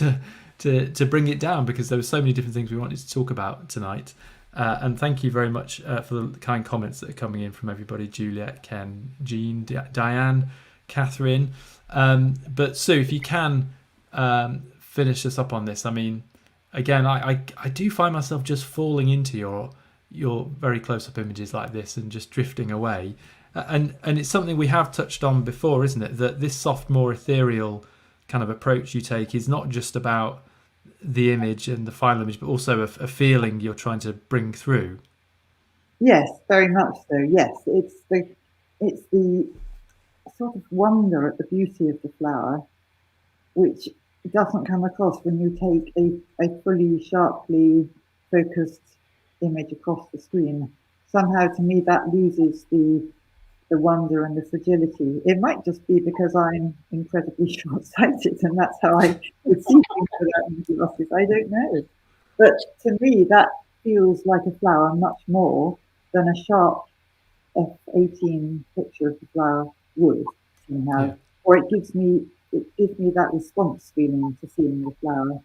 to bring it down, because there were so many different things we wanted to talk about tonight. And thank you very much for the kind comments that are coming in from everybody: Juliet, Ken, Jean, Diane, Catherine. But Sue, if you can finish us up on this. I mean, again, I do find myself just falling into your very close-up images like this and just drifting away. And it's something we have touched on before, isn't it? That this soft, more ethereal kind of approach you take is not just about the image and the final image, but also a feeling you're trying to bring through. Yes, very much so. Yes, it's the sort of wonder at the beauty of the flower, which doesn't come across when you take a fully sharply focused image across the screen. Somehow, to me, that loses the wonder and the fragility. It might just be because I'm incredibly short-sighted, and that's how I would see things without any glasses. I don't know. But to me, that feels like a flower much more than a sharp F18 picture of the flower would somehow. Yeah. Or it gives me that response feeling to seeing the flower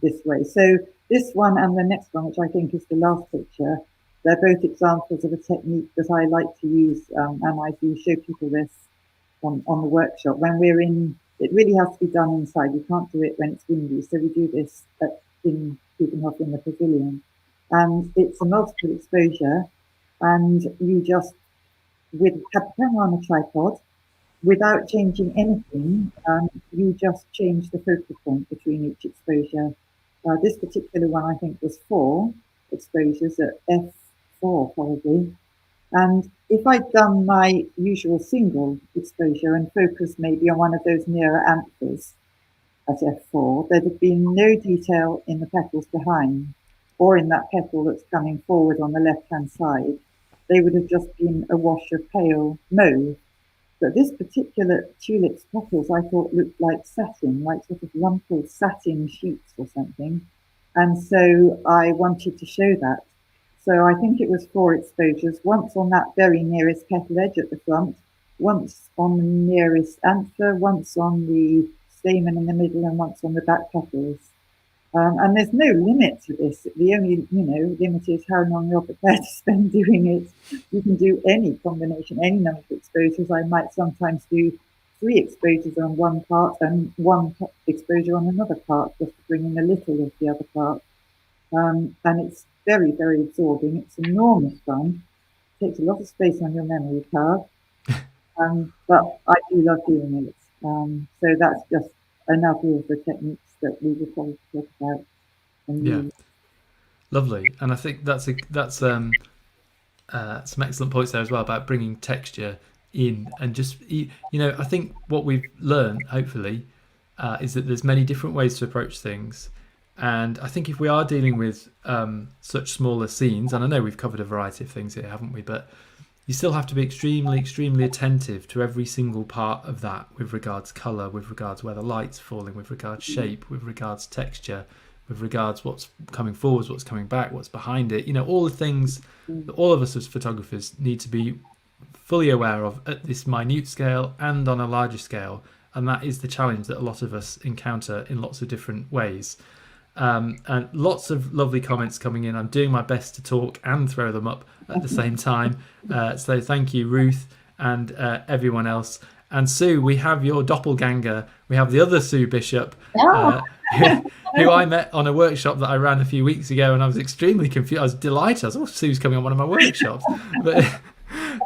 this way. So this one and the next one, which I think is the last picture, they're both examples of a technique that I like to use, and I do show people this on the workshop. When we're in, it really has to be done inside. You can't do it when it's windy, so we do this in Kiepenhof in the pavilion. And it's a multiple exposure, and you just, have the camera on a tripod, without changing anything, you just change the focal point between each exposure. This particular one, I think, was 4 exposures at f4 probably. And if I'd done my usual single exposure and focused maybe on one of those nearer anthers at f4, there'd have been no detail in the petals behind, or in that petal that's coming forward on the left-hand side. They would have just been a wash of pale mauve. But this particular tulip's petals I thought looked like satin, like sort of rumpled satin sheets or something. And so I wanted to show that. So I think it was 4 exposures, once on that very nearest petal edge at the front, once on the nearest anther, once on the stamen in the middle, and once on the back petals. And there's no limit to this. The only, limit is how long you're prepared to spend doing it. You can do any combination, any number of exposures. I might sometimes do 3 exposures on one part and 1 exposure on another part, just to bring in a little of the other part. and it's very, very absorbing. It's enormous fun. It takes a lot of space on your memory card, but I do love doing it. So that's just another of the techniques that we would probably talk about. Yeah, lovely. And I think that's some excellent points there as well about bringing texture in, and just I think what we've learned hopefully is that there's many different ways to approach things. And I think if we are dealing with such smaller scenes, and I know we've covered a variety of things here, haven't we? But you still have to be extremely, extremely attentive to every single part of that with regards colour, with regards where the light's falling, with regards shape, with regards texture, with regards what's coming forwards, what's coming back, what's behind it. All the things that all of us as photographers need to be fully aware of at this minute scale and on a larger scale. And that is the challenge that a lot of us encounter in lots of different ways. And lots of lovely comments coming in. I'm doing my best to talk and throw them up at the same time. So thank you, Ruth, and everyone else. And Sue, we have your doppelganger. We have the other Sue Bishop, who I met on a workshop that I ran a few weeks ago, and I was extremely confused. I was delighted. I was, oh, Sue's coming on one of my workshops. But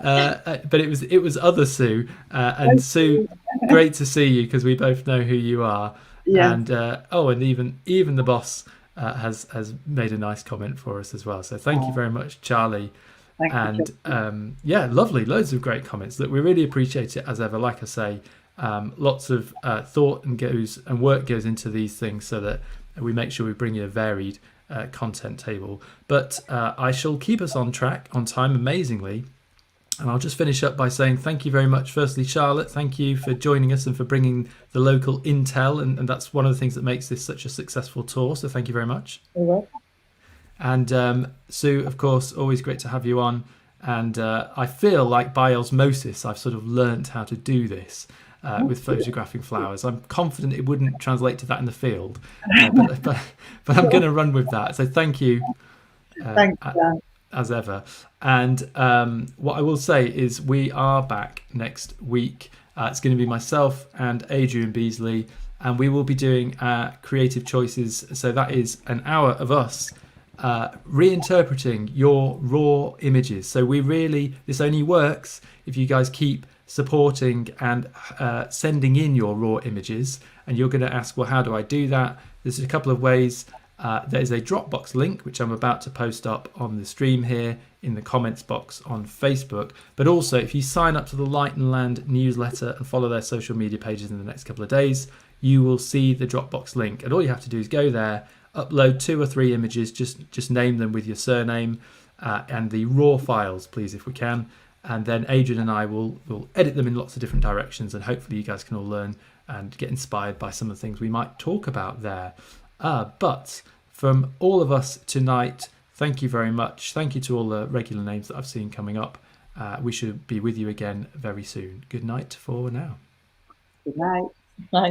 it was other Sue. And Sue, great to see you, because we both know who you are. Yeah. And and even the boss has made a nice comment for us as well. So thank you very much, Charlie. Thank you. Lovely, loads of great comments. That we really appreciate it as ever. Like I say, lots of thought and work goes into these things so that we make sure we bring you a varied content table. But I shall keep us on track, on time, amazingly. And I'll just finish up by saying thank you very much. Firstly, Charlotte, thank you for joining us and for bringing the local intel. And that's one of the things that makes this such a successful tour. So thank you very much. You're welcome. And Sue, of course, always great to have you on. And I feel like by osmosis, I've sort of learnt how to do this with photographing flowers. I'm confident it wouldn't translate to that in the field, but I'm going to run with that. So thank you. Thanks, Dan. As ever. And what I will say is we are back next week. It's going to be myself and Adrian Beasley, and we will be doing creative choices. So that is an hour of us reinterpreting your raw images. So this only works if you guys keep supporting and sending in your raw images. And you're going to ask, well, how do I do that? There's a couple of ways. There's a Dropbox link, which I'm about to post up on the stream here in the comments box on Facebook. But also, if you sign up to the Light and Land newsletter and follow their social media pages in the next couple of days, you will see the Dropbox link. And all you have to do is go there, upload 2 or 3 images, just name them with your surname and the raw files, please, if we can. And then Adrian and I will edit them in lots of different directions. And hopefully you guys can all learn and get inspired by some of the things we might talk about there. But from all of us tonight, thank you very much. Thank you to all the regular names that I've seen coming up. We should be with you again very soon. Good night for now. Good night. Bye.